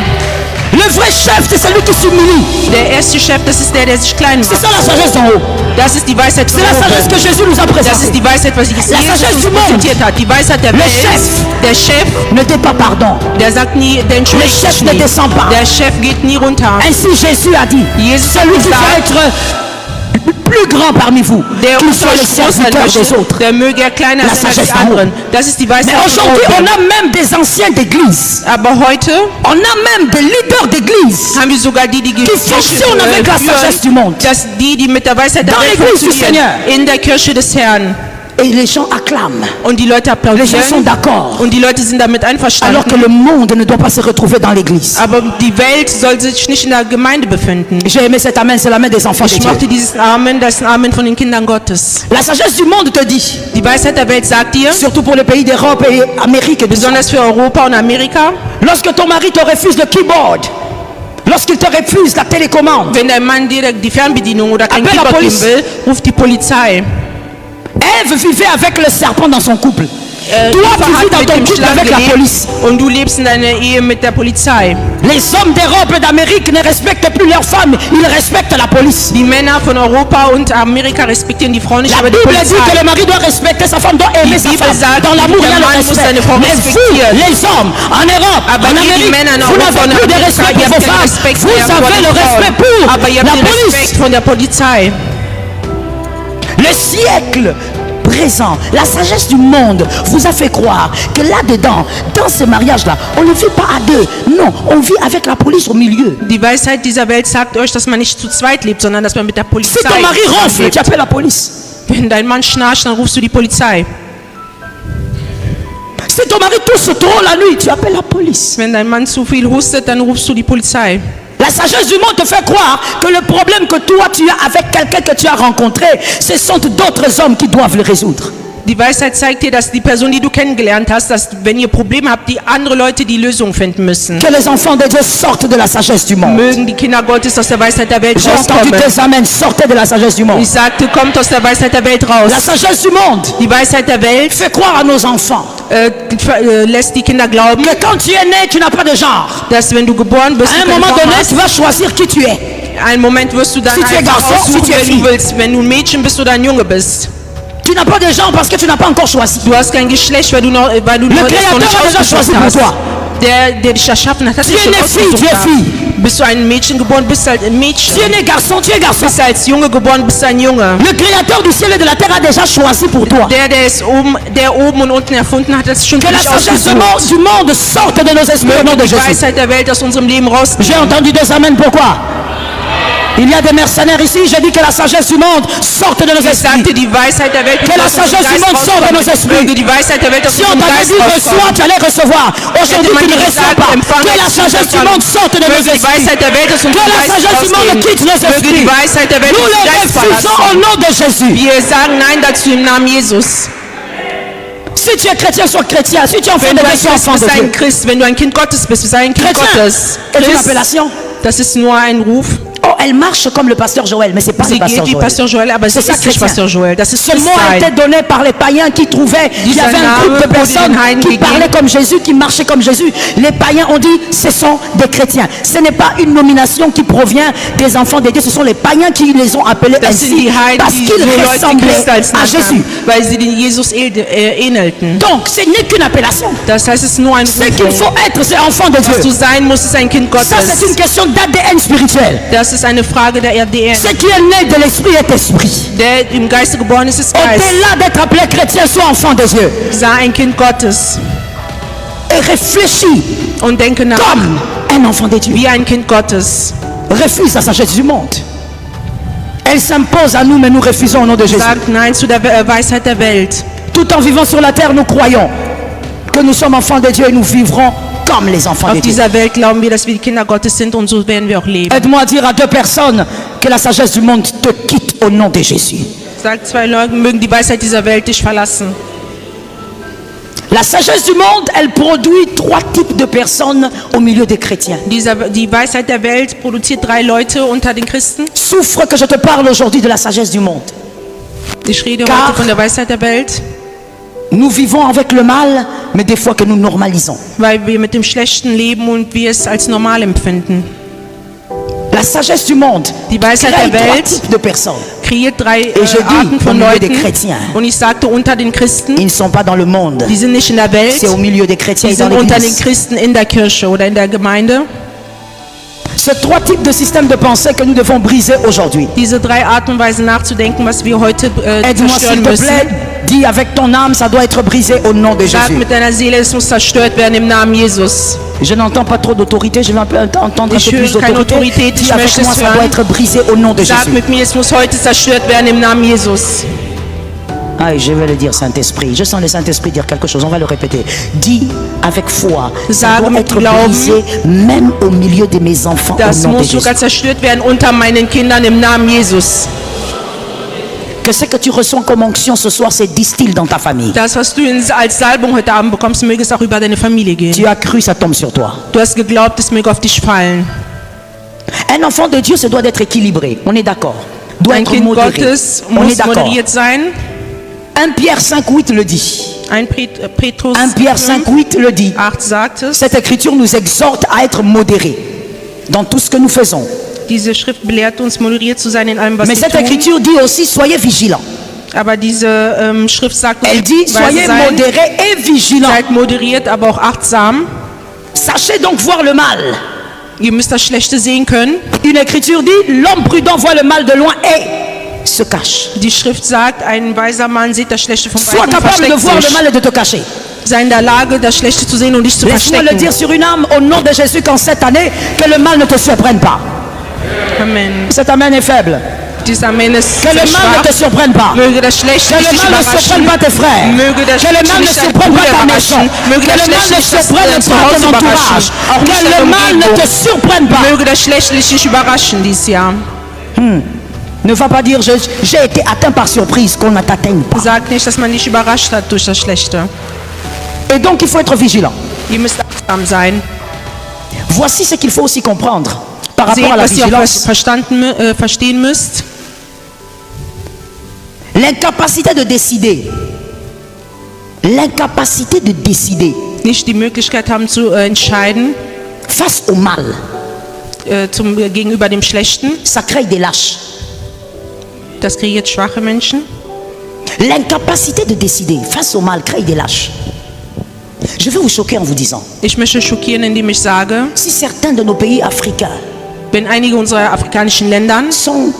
Le vrai chef, c'est celui qui s'humilie. Der erste Chef, das ist der sich klein C'est macht. ça la sagesse d'en haut. Das ist die Weisheit von C'est la sagesse que oben. Jésus nous a Das ist présentée. die Weisheit, was Jesus sagesse uns du monde. präsentiert hat. Die Weisheit der Le Welt. chef. Der Chef, Ne t'aie pas pardon. der sagt nie, der entschuldigt Le chef sich ne nie. descend pas. Der Chef geht nie runter. Ainsi Jésus a dit, Jesus hat celui qui va gesagt, être plus grand parmi vous, der qu'il uns soit le euch groß sein serviteur des möchte, autres. der möge er kleiner La sein als sagesse die d'en haut. anderen. Das ist die Mais Weisheit von aujourd'hui, on oben. a même des anciens d'église. Aber heute On a même des leaders d'église haben wir sogar die fonctionnent avec la sagesse du monde. dass die mit der Weisheit der Dans Welt l'église du funktionieren. Seigneur. In der Kirche des Herrn. Et les gens acclament. und die Leute Les gens sont applaudieren d'accord. und die Leute sind damit Alors que einverstanden. le monde ne doit pas se retrouver dans l'église. Aber die Welt soll sich nicht in der Gemeinde befinden. J'ai aimé cet amen, c'est l'amen des enfants de Ich Dieu. mochte dieses Amen, das ist ein Amen von den Kindern Gottes. La sagesse du monde te dit, Die Weisheit der Welt sagt dir, surtout pour les pays d'Europe et Amérique, et de ça, besonders für Europa und Amerika, lorsque ton mari te refuse le keyboard, lorsqu'il te refuse la télécommande, wenn dein Mann dir die Fernbedienung oder kein Appelle la Keyboard geben police. will, ruft die Polizei. Ève vivait avec le serpent dans son couple. Toi, Eva tu vis hat dans mit ton dem couple Schlangen avec la gelebt police. und du lebst in deiner Ehe mit der Polizei. Les hommes d'Europe et d'Amérique ne respectent plus leurs femmes, ils respectent la police. Die Männer von Europa und Amerika respektieren die Frau nicht, La aber die Bible dit que Polizei. le mari doit respecter sa femme, doit aimer sa Bible femme. sagt, Dans l'amour, il y a der le Mann muss respect. seine Frau Mais vous, respektieren. les hommes, en Europe, Aber en ihr, die Amérique, Männer in vous Europa n'avez und plus de Amerika, respect ihr pour habt vos den femmes. Respekt Vous mehr vor avez den le respect Frauen. pour Aber ihr la habt den police. Respekt von der Polizei. Le siècle présent, la sagesse du monde vous a fait croire que là-dedans, dans ce mariage-là, on ne vit pas à deux. Non, on vit avec la police au milieu. Die Weisheit dieser Welt sagt euch, dass man nicht zu zweit lebt, sondern dass man mit der Si Polizei ton mari ronfle, lebt. tu appelles la police. Wenn dein Mann schnarcht, dann rufst du die Polizei. Si ton mari tousse trop la nuit, tu appelles la police. Wenn dein Mann zu viel hustet, dann rufst du die Polizei. La sagesse du monde te fait croire que le problème que toi tu as avec quelqu'un que tu as rencontré, ce sont d'autres hommes qui doivent le résoudre. Die Weisheit zeigt dir, dass die Person, die du kennengelernt hast, dass wenn ihr Probleme habt, die andere Leute die Lösung finden müssen. Que les enfants de Dieu sortent de la sagesse du monde. Mögen die Kinder Gottes aus der Weisheit der Welt J'ai entendu rauskommen. tes amens, sortez de la sagesse du monde. Ich sagte, kommt aus der Weisheit der Welt raus. La sagesse du monde Die Weisheit der Welt fait croire à nos enfants lässt die Kinder glauben, que quand tu es né, tu n'as pas de genre. dass wenn du geboren bist, À un du keinen moment Form donné, hast. tu vas choisir qui tu es. Einen Moment wirst du dann Si tu es einfach garçon, si aussuchen, tu es wenn fille. du willst. Wenn du ein Mädchen bist oder ein Junge bist. Tu n'as pas de genre parce que tu n'as pas encore choisi. Du hast kein Geschlecht, weil du noch das noch Créateur nicht a déjà ausgesucht choisi pour hast. toi. Der dich erschaffen hat, hat Tu dich es schon né fille, ausgesucht. tu es gehabt. fille. Bist du ein Mädchen geboren, bist du halt ein Mädchen. Tu es né garçon, tu es garçon. Bist du als Junge geboren, bist du ein Junge. Le créateur du ciel et de la terre a déjà choisi pour toi. Der oben und unten erfunden hat, das ist schon Que für la dich sagesse ausgesucht. du monde sorte de nos esprits au nom Möge de die Jésus. Weisheit der Welt aus unserem Leben rausgehen. J'ai entendu des amens, pourquoi? Il y a des mercenaires ici, j'ai dit que la sagesse du monde sorte de nos Ich esprits. sagte, die Weisheit der Welt Que la aus unserem sagesse du Geist monde sorte de nos rauskommen. esprits. Möge die Weisheit der Welt aus Si on unserem t'avait Geist dit reçois, rauskommen. tu allais recevoir. Aujourd'hui, tu ne reçois pas. Que la sagesse du monde sorte de nos Möge die esprits. Weisheit der Welt aus Que unserem la Geist sagesse du monde rausgehen. quitte nos Möge die esprits. Weisheit der Welt Nous unseren le Geist refusons au verlassen. nom de Jésus. Wir sagen Nein dazu im Namen Jesus. Si tu es chrétien, sois chrétien. Si tu es enfant Wenn de du Dieu, ein sois Christ enfant bist, de sei ein Dieu. Christ. Wenn du ein Kind Gottes bist, sei ein Kind Chrétien Gottes. est une Christ, appellation. das ist nur ein Ruf. Oh, elle marche comme le pasteur Joël, mais c'est pas le Sie pasteur geht wie Joël. Pastor Joel, aber sie C'est ça, ist nicht chrétien. Pastor Joel. Das ist Ce mot a été Christsein. donné par les païens qui trouvaient qu'il y Dieser avait un groupe de Name wurde personnes den Heiden qui gegeben. parlaient comme Jésus, qui marchaient comme Jésus. Les païens ont dit ce sont des chrétiens. Ce n'est pas une nomination qui provient des enfants de Dieu, ce sont les païens qui les ont appelés Das sind ainsi die Heiden, parce die qu'ils so Leute Christ ressemblaient als à Jésus. Nachnamen, weil sie den Jesus ähnelten. Donc ce n'est qu'une appellation. Das heißt, es ist nur ein Ce qu'il Ruf. faut être, c'est enfant de Was du Dieu. sein musst, ist ein Kind Ça, c'est une Gottes. question d'ADN spirituel. Das ist eine Frage der RDN. Ce qui est né de l'esprit est esprit. Der im Geiste geboren ist, ist Geist. Au-delà d'être appelé chrétien, sois enfant de Dieu. Sei ein Kind Gottes Et réfléchis und denke nach comme un enfant de Dieu. wie ein Kind Gottes. Refuse la sagesse du monde. Elle s'impose à nous, mais nous refusons au nom de Jésus. Sagt Nein zu der Weisheit der Welt. Tout en vivant sur la terre, nous croyons que nous sommes enfants de Dieu et nous vivrons comme les enfants de Auf Dieu. dieser Welt glauben wir, dass wir die Kinder Gottes sind und so werden wir auch leben. Aide-moi à dire à deux personnes que la sagesse du monde te quitte au nom de Jésus. Sagt zwei Leuten, mögen die Weisheit dieser Welt dich verlassen. La sagesse du monde, elle produit trois types de personnes au milieu des chrétiens. Die Weisheit der Welt produziert 3 Leute unter den Christen. Souffre que je te parle aujourd'hui de la sagesse du monde. Ich rede Car- heute von der Weisheit der Welt, Nous vivons avec le mal, mais des fois que nous normalisons. weil wir mit dem Schlechten leben und wir es als normal empfinden. La sagesse du monde Die Weisheit crée der trois Welt types de personnes. kreiert 3 Et je dis, Arten von au milieu Leuten. des chrétiens. Und ich sagte unter den Christen, Ils ne sont pas dans le monde, die sind nicht in der Welt, c'est au milieu des chrétiens die et dans sind unter den l'église. Christen in der Kirche oder in der Gemeinde. Ce trois types de systèmes de pensée que nous devons briser aujourd'hui. Diese 3 Arten und Weisen nachzudenken, was wir heute Aide-moi zerstören s'il te müssen. plaît. Dis avec ton âme, ça doit être brisé au nom de Sag Jésus. mit deiner Seele, es muss zerstört werden im Namen Jesus. Je n'entends pas trop d'autorité, je veux un peu entendre un Ich peu plus höre keine d'autorité. Autorität, Dis ich avec möchte moi, es ça doit hören. être brisé au nom de Sag Jésus. mit mir, es muss heute zerstört werden im Namen Jesus. Ah, je vais le dire, Saint-Esprit. Je sens le Saint-Esprit dire quelque chose. On va le répéter. Dis avec foi. Ça doit être brisé même au milieu de mes enfants. Das Au nom de muss Jésus. sogar zerstört werden unter meinen Kindern im Namen Jesus. Que ce que tu reçois comme onction ce soir, c'est distille dans ta famille. Das, was du als Salbung heute Abend bekommst, möge es auch über deine Familie gehen. Tu as cru, ça tombe sur toi. Du hast geglaubt, es möge auf dich fallen. Un enfant de Dieu, se doit d'être équilibré. On est d'accord. Doit Ein être Kind modéré. Gottes On est muss d'accord. moderiert sein. 1 Pierre 5,8 le dit. 1 Petrus 1 Pierre 5,8 le dit. 8 sagt es. Cette écriture nous exhorte à être modérés dans tout ce que nous faisons. Diese Schrift belehrt uns, moderiert zu sein in allem, was Mais wir cette tun. écriture dit aussi, soyez vigilants. Aber diese Schrift sagt uns, Elle dit, weise soyez sein, modérés et vigilants. seid moderiert, aber auch achtsam. Sachez donc voir le mal. Ihr müsst das Schlechte sehen können. Une écriture dit, l'homme prudent voit le mal de loin et se cache. Die Schrift sagt, ein weiser Mann sieht das Schlechte von Sois weitem und capable de versteckt voir le sich. mal et de te cacher. Sei in der Lage, das Schlechte zu sehen und dich zu Laisse-moi le verstecken. dire sur une âme au nom de Jésus qu'en cette année, que le mal ne te surprenne pas. Amen. Cet amen est faible. Dieses Amen ist Que le sehr mal ne te schwach. surprenne pas. Möge das Schlechte Que nicht le dich mal ne surprenne überraschen. pas tes frères. Möge das Que le mal ne Schlechte nicht deine surprenne pas Brüder ta überraschen. maison. Möge Que das le mal Schlechte ne nicht das surprenne dein pas ton Zuhause entourage. überraschen. Auch nicht Que deine le mal ne Umgebung. te surprenne pas. Möge das Schlechte nicht dich überraschen dieses Jahr. Ne va pas dire j'ai été atteint par surprise, qu'on ne t'atteigne pas. Sag nicht, dass man dich überrascht hat durch das Schlechte. Et donc il faut être vigilant. Ihr müsst achtsam sein. Voici ce qu'il faut aussi comprendre par Seht, rapport à la was ihr auch vigilance. verstehen müsst. L'incapacité de décider. L'incapacité de décider Nicht die Möglichkeit haben zu entscheiden face au mal, gegenüber dem Schlechten. ça crée des lâches. Das kreiert schwache Menschen. L'incapacité de décider face au mal crée des lâches. Je vais vous choquer en vous disant, Ich möchte schockieren, indem ich sage, si certains de nos pays africains wenn einige unserer afrikanischen Länder sont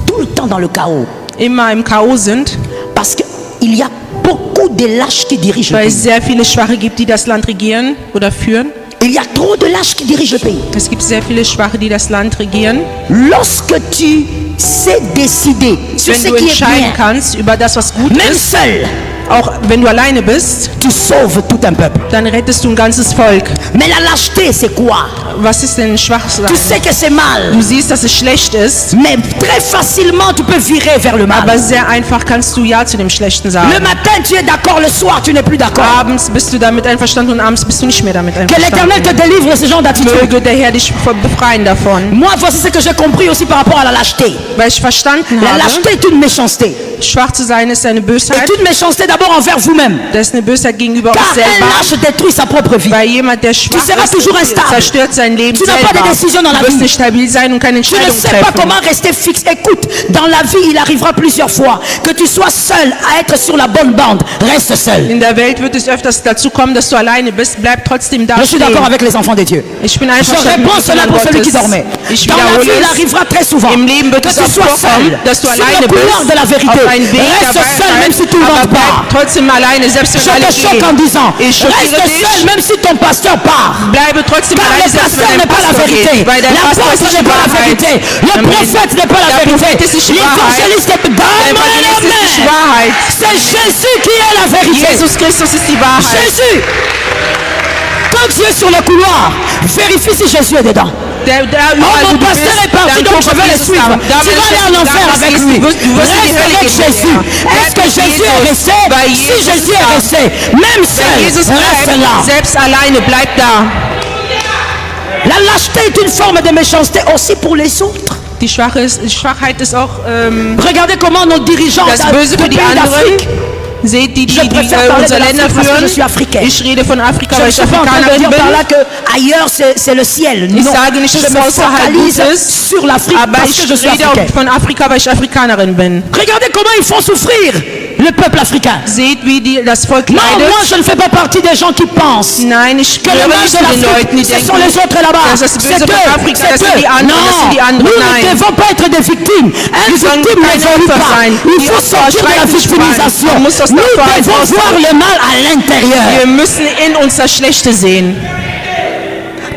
tout le temps dans le chaos, immer im K.O. sind, parce qu'il y a beaucoup de lâches qui dirigent le weil es pays. sehr viele Schwache gibt, die das Land regieren oder führen. Il y a trop de lâches qui dirigent le pays. Es gibt sehr viele Schwache, die das Land regieren. Lorsque tu sais décider sur Wenn ce du qui est entscheiden bien, kannst über das, was gut même ist, seul, auch wenn du alleine bist, tu sauves tout un peuple. dann rettest du ein ganzes Volk. Mais la lâcheté, c'est quoi? Was ist denn Schwachsein? Tu sais que c'est mal, Du siehst, dass es schlecht ist, mais très facilement tu peux virer vers le mal. aber sehr einfach kannst du Ja zu dem Schlechten sagen. Le matin, tu es d'accord, le soir, tu n'es plus d'accord. Abends bist du damit einverstanden und abends bist du nicht mehr damit Que l'Éternel te einverstanden. délivre de ce genre d'attitude. Möge der Herr dich befreien davon. Moi, voici ce que j'ai compris aussi par rapport à la lâcheté. Weil ich verstanden La habe, lâcheté est une méchanceté. schwach zu sein ist eine C'est Bösheit. une méchanceté d'abord envers vous-même. Das ist eine Bösheit gegenüber Car uns un selber. lâche détruit sa propre vie. Weil jemand, der schwach seras ist, toujours instable. zerstört sein Leben Tu n'as pas de selber. décision dans la Du wirst vie. nicht stabil sein und keine Tu ne Entscheidung sais pas treffen. comment rester fixe. Écoute, dans la vie, il arrivera plusieurs fois que tu sois seul à être sur la bonne bande. Reste seul. In der Welt wird es öfters dazu kommen, dass du alleine bist. Bleib trotzdem da Je suis d'accord stehen. avec les enfants de Dieu. Ich bin Je einverstanden mit réponds den cela Kindern pour celui qui Gottes. dormait. Ich Dans la vie, wiederhole il es. arrivera très souvent Im Leben wird que es tu oft sois vorkommen, seul dass du sur alleine le couloir bist, de la vérité. auf einen Weg Reste dabei seul même si sein, tout ne aber va bleib pas. trotzdem alleine, selbst wenn Je alle te choque en gehen. disant, Ich schockiere reste seul dich, même si ton pasteur part. bleibe trotzdem Car alleine, le selbst pasteur wenn n'est dein pas la Pastor vérité. geht. Weil dein Pastor ist L'apôtre nicht n'est die pas la Wahrheit. vérité. Le Amen. prophète n'est pas la Der vérité. Prophet ist nicht die Wahrheit. L'évangéliste n'est pas Der Evangelist ist nicht die Wahrheit. C'est Jésus qui est la vérité. Jesus Christus ist die Wahrheit. Jésus. Quand tu es sur le couloir, vérifie si Jésus est dedans. Der Oh, überall, wo mon du pasteur bist, est parti, dann donc guck je auf vais le Jesus suivre. an. Da Tu will vas ich aller en jetzt enfer sagen, avec was lui. ist, du wirst in die Reste Hölle avec gehen. Jésus. Est-ce que Bleib mit Jésus est Jesus. resté? Bei Si Jesus Jésus ist est da. resté, même Wenn seul, Jesus reste bleibt, là. selbst alleine, bleib da. La lâcheté est une forme de méchanceté aussi pour les autres. Die Schwachheit ist auch Regardez comment nos dirigeants das Böse des für die pays anderen. d'Afrique. Seht die Je préfère parler unsere de Länder l'Afrique parce que führen. je suis africain. Ich rede von Afrika, Je weil ne ich suis pas en train de Afrikanerin dire par là bin. que ailleurs c'est le ciel. Ich Non, sage nicht, je dass me es außerhalb gut focalise ist, sur l'Afrique aber parce ich que je suis rede africain. auch von Afrika, weil ich Afrikanerin bin. Regardez comment ils font souffrir le peuple africain. Seht, wie das Volk Non, leidet. moi je ne fais pas partie des gens qui pensent Nein, ich que le gehöre mal nicht de zu den Leuten, l'Afrique, die ce denken, sont les autres là-bas. das ist das C'est Böse von Afrika, das sind die anderen, das sind die Non, anderen. nous ne Nein. devons pas être des victimes. Un Wir sollen victime keine n'évolue Opfer pas. sein. Il Die faut Opfer sortir de la schreiten nicht victimisation. rein. Man muss aus der Nous Opferheit devons raus. voir le mal à l'intérieur. Wir müssen in uns das Schlechte sehen.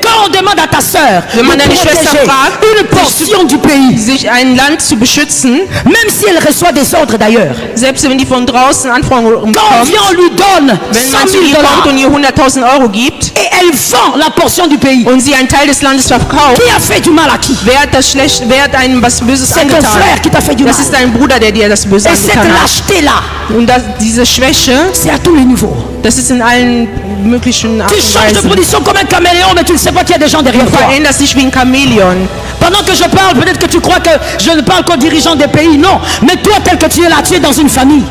Quand on demande à ta sœur Wenn man de deine Schwester protéger fragt, une portion du pays, sich ein Land zu beschützen, même si elle reçoit des ordres d'ailleurs, selbst wenn die von draußen Anforderungen quand on bekommt, vient, on lui donne wenn 100 man zu 000 ihr kommt dollars und ihr 100.000 Euro gibt et elle vend la portion du pays, und sie einen Teil des Landes verkauft, qui a fait du mal à qui? wer hat einem was Böses C'est ton angetan? frère qui t'a fait du mal. Das ist dein Bruder, der dir das Böse Et cette angetan hat. lâcheté-là, Und diese Schwäche, c'est à tous les niveaux. das ist in allen möglichen Art Tu und changes de Weisen. position comme un caméléon, mais tu ne sais pas qu'il y a des gens derrière Du toi. veränderst dich wie ein Chamäleon. Pendant que je parle, peut-être que tu crois que je ne parle qu'aux dirigeants des pays. Non, mais toi, tel que tu es là, tu es dans une famille.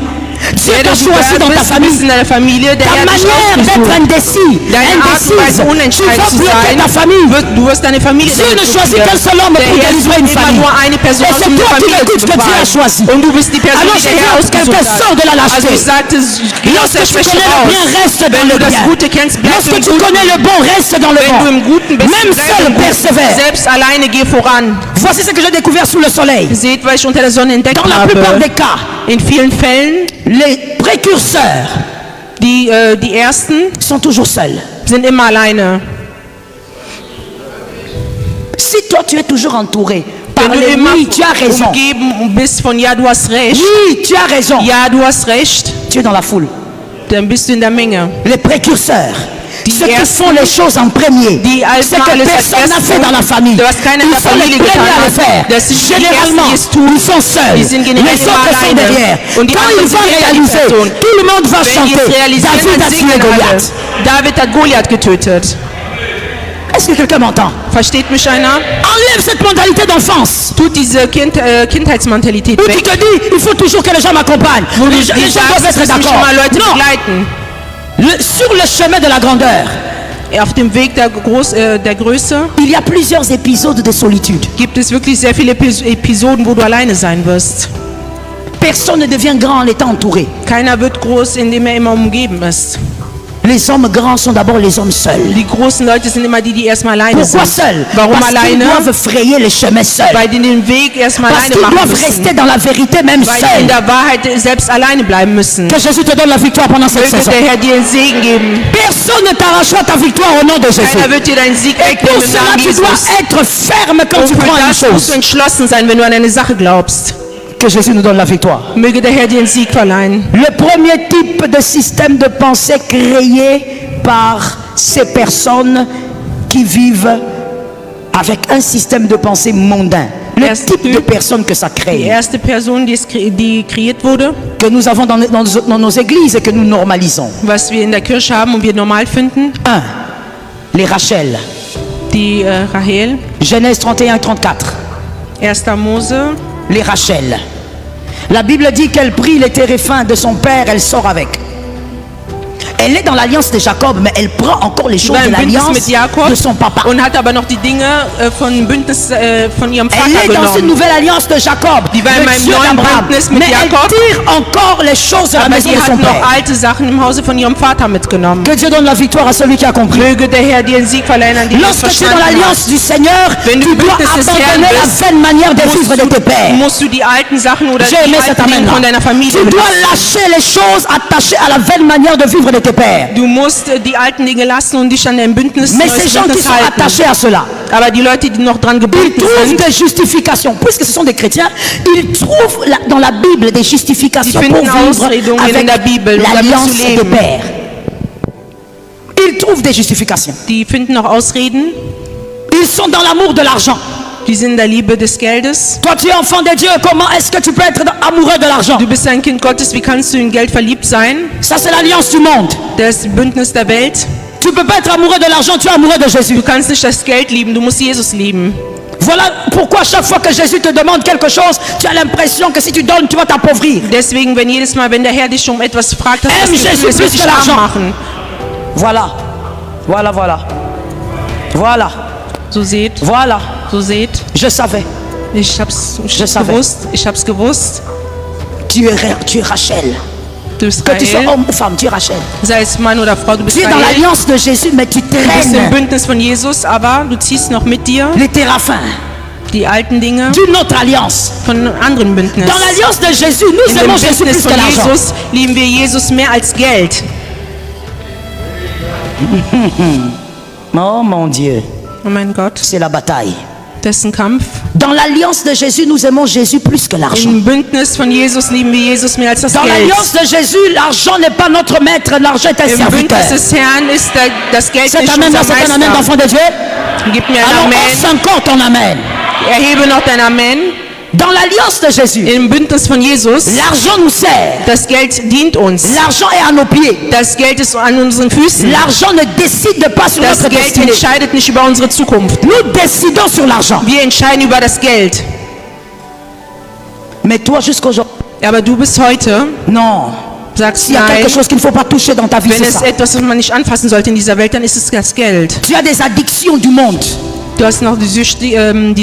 Dieu Wer t'a du choisi dans ta bist, du bist famille. in deiner Familie, der Ta Herr dich manière d'être ausgesucht. indécis, Deine Art und indécise, Weise, tu unentscheidend vas zu bloquer sein, ta famille. du wirst deine Familie Dieu ne damit choisit blockieren. qu'un seul homme Der pour Herr délivrer une sucht immer famille. nur eine Person Et aus, c'est um eine toi qui Familie l'écoutes zu que Dieu a befreien. choisi. Und du bist die Person, Alors die je der dis, Herr lorsque quelqu'un ausgesucht sort de la hat. lâcheté, Also ich sagte, geh aus lorsque der tu Schwäche connais le raus. bien, reste dans Wenn le du das bien. Gute kennst, bleib Lorsque im tu connais Guten. le bon, reste dans le Wenn du bon. im Guten bist, Même bleib seul im Guten. persévère. Selbst alleine geh voran. Voici ce que j'ai découvert sous le soleil. Seht, was ich unter der Sonne entdeckt Dans la plupart des habe. cas, In vielen Fällen, les précurseurs die Ersten sont toujours seuls. sind immer alleine. Si toi tu es toujours entouré par Wenn du les immer oui, tu as raison. umgeben bist von ja, du hast recht, Oui, tu as raison. ja, du hast recht, Tu es dans la foule. dann bist du in der Menge. Les précurseurs, Die ceux qui ersten, font les choses en premier, die als ce que alles als personne n'a erstes fait dans la famille. was keiner in Ils der sont les Familie premiers getan à le hat. faire. Das sind die Généralement, Ersten, die es tun. ils sont seuls. Die sind Les generell autres immer sont alleine. derrière. Und die Quand anderen ils sind vont hinter die réaliser, Person. tout le monde va Wenn die chanter. es realisieren, David dann a tué singen alle. Goliath. David hat Goliath getötet. Est-ce que quelqu'un m'entend? Versteht mich einer? Enlève cette mentalité d'enfance. Tut diese Kindheitsmentalität Où tu weg. te dis, il faut toujours que les gens m'accompagnent. Wo du Les gens doivent sagst, être es müssen mich d'accord. immer Leute Non, begleiten. sur le chemin de la grandeur, Auf dem Weg der Größe il y a plusieurs épisodes de solitude. gibt es wirklich sehr viele Episoden, wo du alleine sein wirst. Personne ne devient grand en étant entouré. Keiner wird groß, indem er immer umgeben ist. Les hommes grands sont d'abord les hommes seuls. Die großen Leute sind immer die, die erstmal alleine Pourquoi sind. seuls? Warum Parce qu'ils alleine? doivent frayer les chemins seuls. Weil die den Weg erstmal Parce alleine qu'ils machen doivent müssen. rester dans la vérité même Weil die in seuls. der Wahrheit selbst alleine bleiben müssen. Que Jésus te donne la victoire pendant cette Möge saison. der Herr dir den Segen geben. Personne ne t'arrachera ta victoire au nom de Jésus. Keiner wird dir deinen Sieg Et pour wegnehmen im cela, Namen tu dois Jesus. être ferme quand Und tu für prends une das musst du chose. entschlossen sein, wenn du an eine Sache glaubst. Que Jésus nous donne la victoire. Möge der Herr dir den Sieg verleihen. Le premier type de système de pensée créé par ces personnes qui vivent avec un système de pensée mondain. Le Erst type de Typ. personne que ça Die crée, erste Person, die kreiert wurde, que nous avons dans nos églises et que nous normalisons. was wir in der Kirche haben und wir normal finden, 1. Les Rachel. die Rahel, Genèse 31, 34. 1. Mose. Les Rachel. La Bible dit qu'elle prit les téréphins de son père, elle sort avec. Elle est dans l'alliance de Jacob, mais elle prend encore les Sie choses war de im Bündnis l'alliance mit Jakob de son papa. und hat aber noch die Dinge von Bündnis von ihrem Elle Vater est dans une genommen. nouvelle alliance de Jacob, Die war in le meinem Dieu neuen d'Abraham. Bündnis mit Mais elle Jakob. tire encore les choses de la Aber maison sie de son hat noch père. alte Sachen im Hause von ihrem Vater mitgenommen. Que Dieu donne la victoire à celui qui a compris. Möge der Herr dir den Sieg verleihen, an dem du es Lorsque tu es dans verstanden l'alliance hast. du Seigneur, Wenn du tu im dois Bündnis des Herrn abandonner la bist, vaine manière de vivre de tes pères. Musst du die alten Sachen oder J'ai die aimé cet alten Dinge amen von deiner Familie Tu dois belassen. lâcher les choses attachées à la vaine manière de vivre de tes pères. Du musst die alten Dinge lassen und dich an dein Bündnis, Mais neues ces gens qui Bündnis sont halten. attachés à cela, Aber die Leute, die noch dran ils gebunden trouvent sind, des justifications. Puisque ce sont des chrétiens, ils trouvent dans la Bible des justifications Die pour finden vivre Ausredungen in avec der Bibel, um damit l'alliance zu des leben. pères. Ils trouvent des justifications. die finden noch Ausreden. Ils sont dans l'amour de l'argent. Die sind in der Liebe des Geldes. Toi, tu es enfant de Dieu. Comment est-ce que tu peux être amoureux de l'argent? Du bist ein Kind Gottes, wie kannst du in Geld verliebt sein? Ça, c'est l'alliance du monde. Das Bündnis der Welt. Tu peux pas être amoureux de l'argent, tu es amoureux de Jésus. Du kannst nicht das Geld lieben, du musst Jesus lieben. Voilà pourquoi chaque fois que Jésus te demande quelque chose, tu as l'impression que si tu donnes, tu vas t'appauvrir. Deswegen, jedes Mal, wenn der Herr dich um etwas fragt, hast du das Aime Gefühl, es Jésus wird plus dich que arm l'argent. machen. Voilà. Voilà, voilà. Voilà. So seht, Voilà. so seht. Je savais. Ich hab's savais. gewusst. Ich hab's gewusst. Tu es Rachel. Du bist Que tu sois Rahel. homme ou femme, tu es Rachel. Sei es Mann oder Frau, du bist Tu es dans Rahel. l'alliance de Jésus, mais tu Du bist im traînes Bündnis von Jesus, aber du ziehst noch mit dir les téraphins die alten Dinge d'une autre alliance. von einem anderen Bündnis. Dans l'alliance de Jésus, nous In dem aimons Jésus Bündnis plus von que l'argent. Jesus lieben wir Jesus mehr als Geld. Oh mon Dieu. Oh mein Gott, c'est la bataille. das ist ein Kampf. Dans l'alliance de Jésus, nous aimons Jésus plus que l'argent. Im Bündnis von Jesus lieben wir Jesus mehr als das Dans Geld. l'alliance de Jésus, l'argent n'est pas notre maître, l'argent est un Im serviteur. Bündnis des Herrn ist das Geld C'est nicht amen, unser c'est un amen Meister. d'enfant de Dieu. Gib mir ein Alors Amen. on s'encorde ton amen. Erhebe noch dein Amen. Dans l'alliance de Jésus, Im Bündnis von Jesus, l'argent nous sert. das Geld dient uns. L'argent est à nos pieds. Das Geld ist an unseren Füßen. L'argent ne décide pas sur Das notre Geld destinée. entscheidet nicht über unsere Zukunft. Nous décidons sur l'argent. Wir entscheiden über das Geld. Mais toi, jusqu'aujourd'hui, Aber du bist heute, non. sagst S'il y a nein, quelque chose qu'il ne faut pas toucher dans ta vie, wenn c'est es ça. etwas, was man nicht anfassen sollte in dieser Welt, dann ist es das Geld. Tu as des addictions du monde Du hast noch die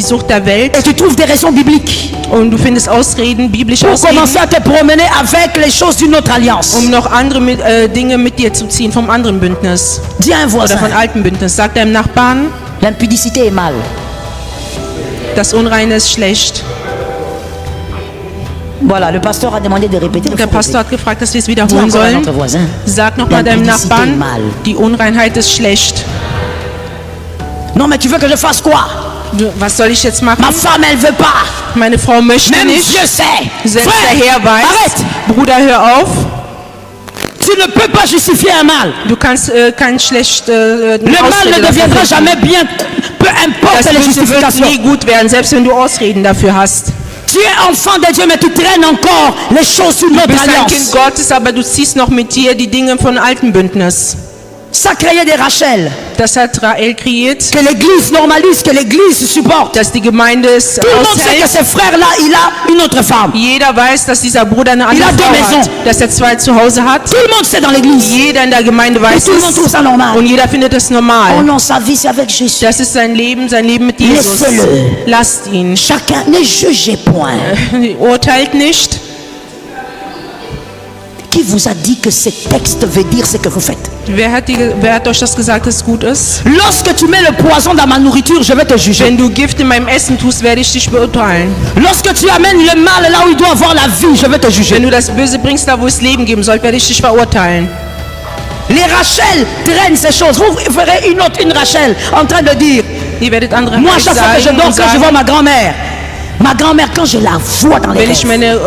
Sucht der Welt et tu trouves des raisons bibliques und du findest Ausreden, biblische pour Ausreden, commencer à te promener avec les choses d'une autre alliance. noch andere Dinge mit dir zu ziehen vom anderen Bündnis Dis à un oder von voisin, alten Bündnis. Sag deinem Nachbarn, l'impudicité est mal. das Unreine ist schlecht. Voilà, le pasteur a demandé de répéter. Der Pastor hat gefragt, dass wir es Dis wiederholen encore à sollen. notre voisin, Sag nochmal deinem l'impudicité est Nachbarn, mal. die Unreinheit ist schlecht. Non, mais tu veux que je fasse quoi? Was soll ich jetzt machen? Ma femme, elle veut pas. Meine Frau möchte Même nicht. Dieu sait. Selbst der Frère, Herr weiß. arrête. Bruder, hör auf. Tu ne peux pas justifier un mal. Du kannst kein schlecht Le mal ne deviendra jamais bien, peu importe Das les Böse wird justifications. nie gut werden, selbst wenn du Ausreden dafür hast. Tu es enfant de Dieu, mais tu traînes encore les choses d'une Du autre bist ein alliance. Kind Gottes, aber du ziehst noch mit dir die Dinge von alten Bündnis. Ça créait des Rachel Das hat Rahel kreiert, que l'église normalise, que l'église supporte. dass die Gemeinde es Tout le monde sait que aushält. ce frère-là, il a une autre femme. Jeder weiß, dass dieser Bruder eine Il andere a deux Frau hat, maisons. dass er zwei zu Hause hat. Tout le monde sait dans l'église. Jeder in der Gemeinde weiß tout le monde trouve es ça normal. und jeder findet es Oh normal. non, sa vie c'est avec Jésus. Das ist sein Leben mit Jesus. Laissez-le. Lasst ihn. Chacun ne jugez point. Urteilt nicht. Qui vous a dit que ce texte veut dire ce que vous faites? Wer hat euch das gesagt, dass es gut ist? Lorsque tu mets le poison dans ma nourriture, je vais te juger. Wenn du Gift in meinem Essen tust, werde ich dich beurteilen. Lorsque tu amènes le mal là où il doit avoir la vie, je vais te Wenn juger. du das Böse bringst, da wo es Leben geben soll, werde ich dich verurteilen. Les Rachel traînent ces choses. Vous verrez une Rachel en train de dire, Ihr werdet andere moi Reich chaque fois que je sagen dors, und quand je vois sagen, ma grand-mère, quand je la vois dans les wenn ich rêves, meine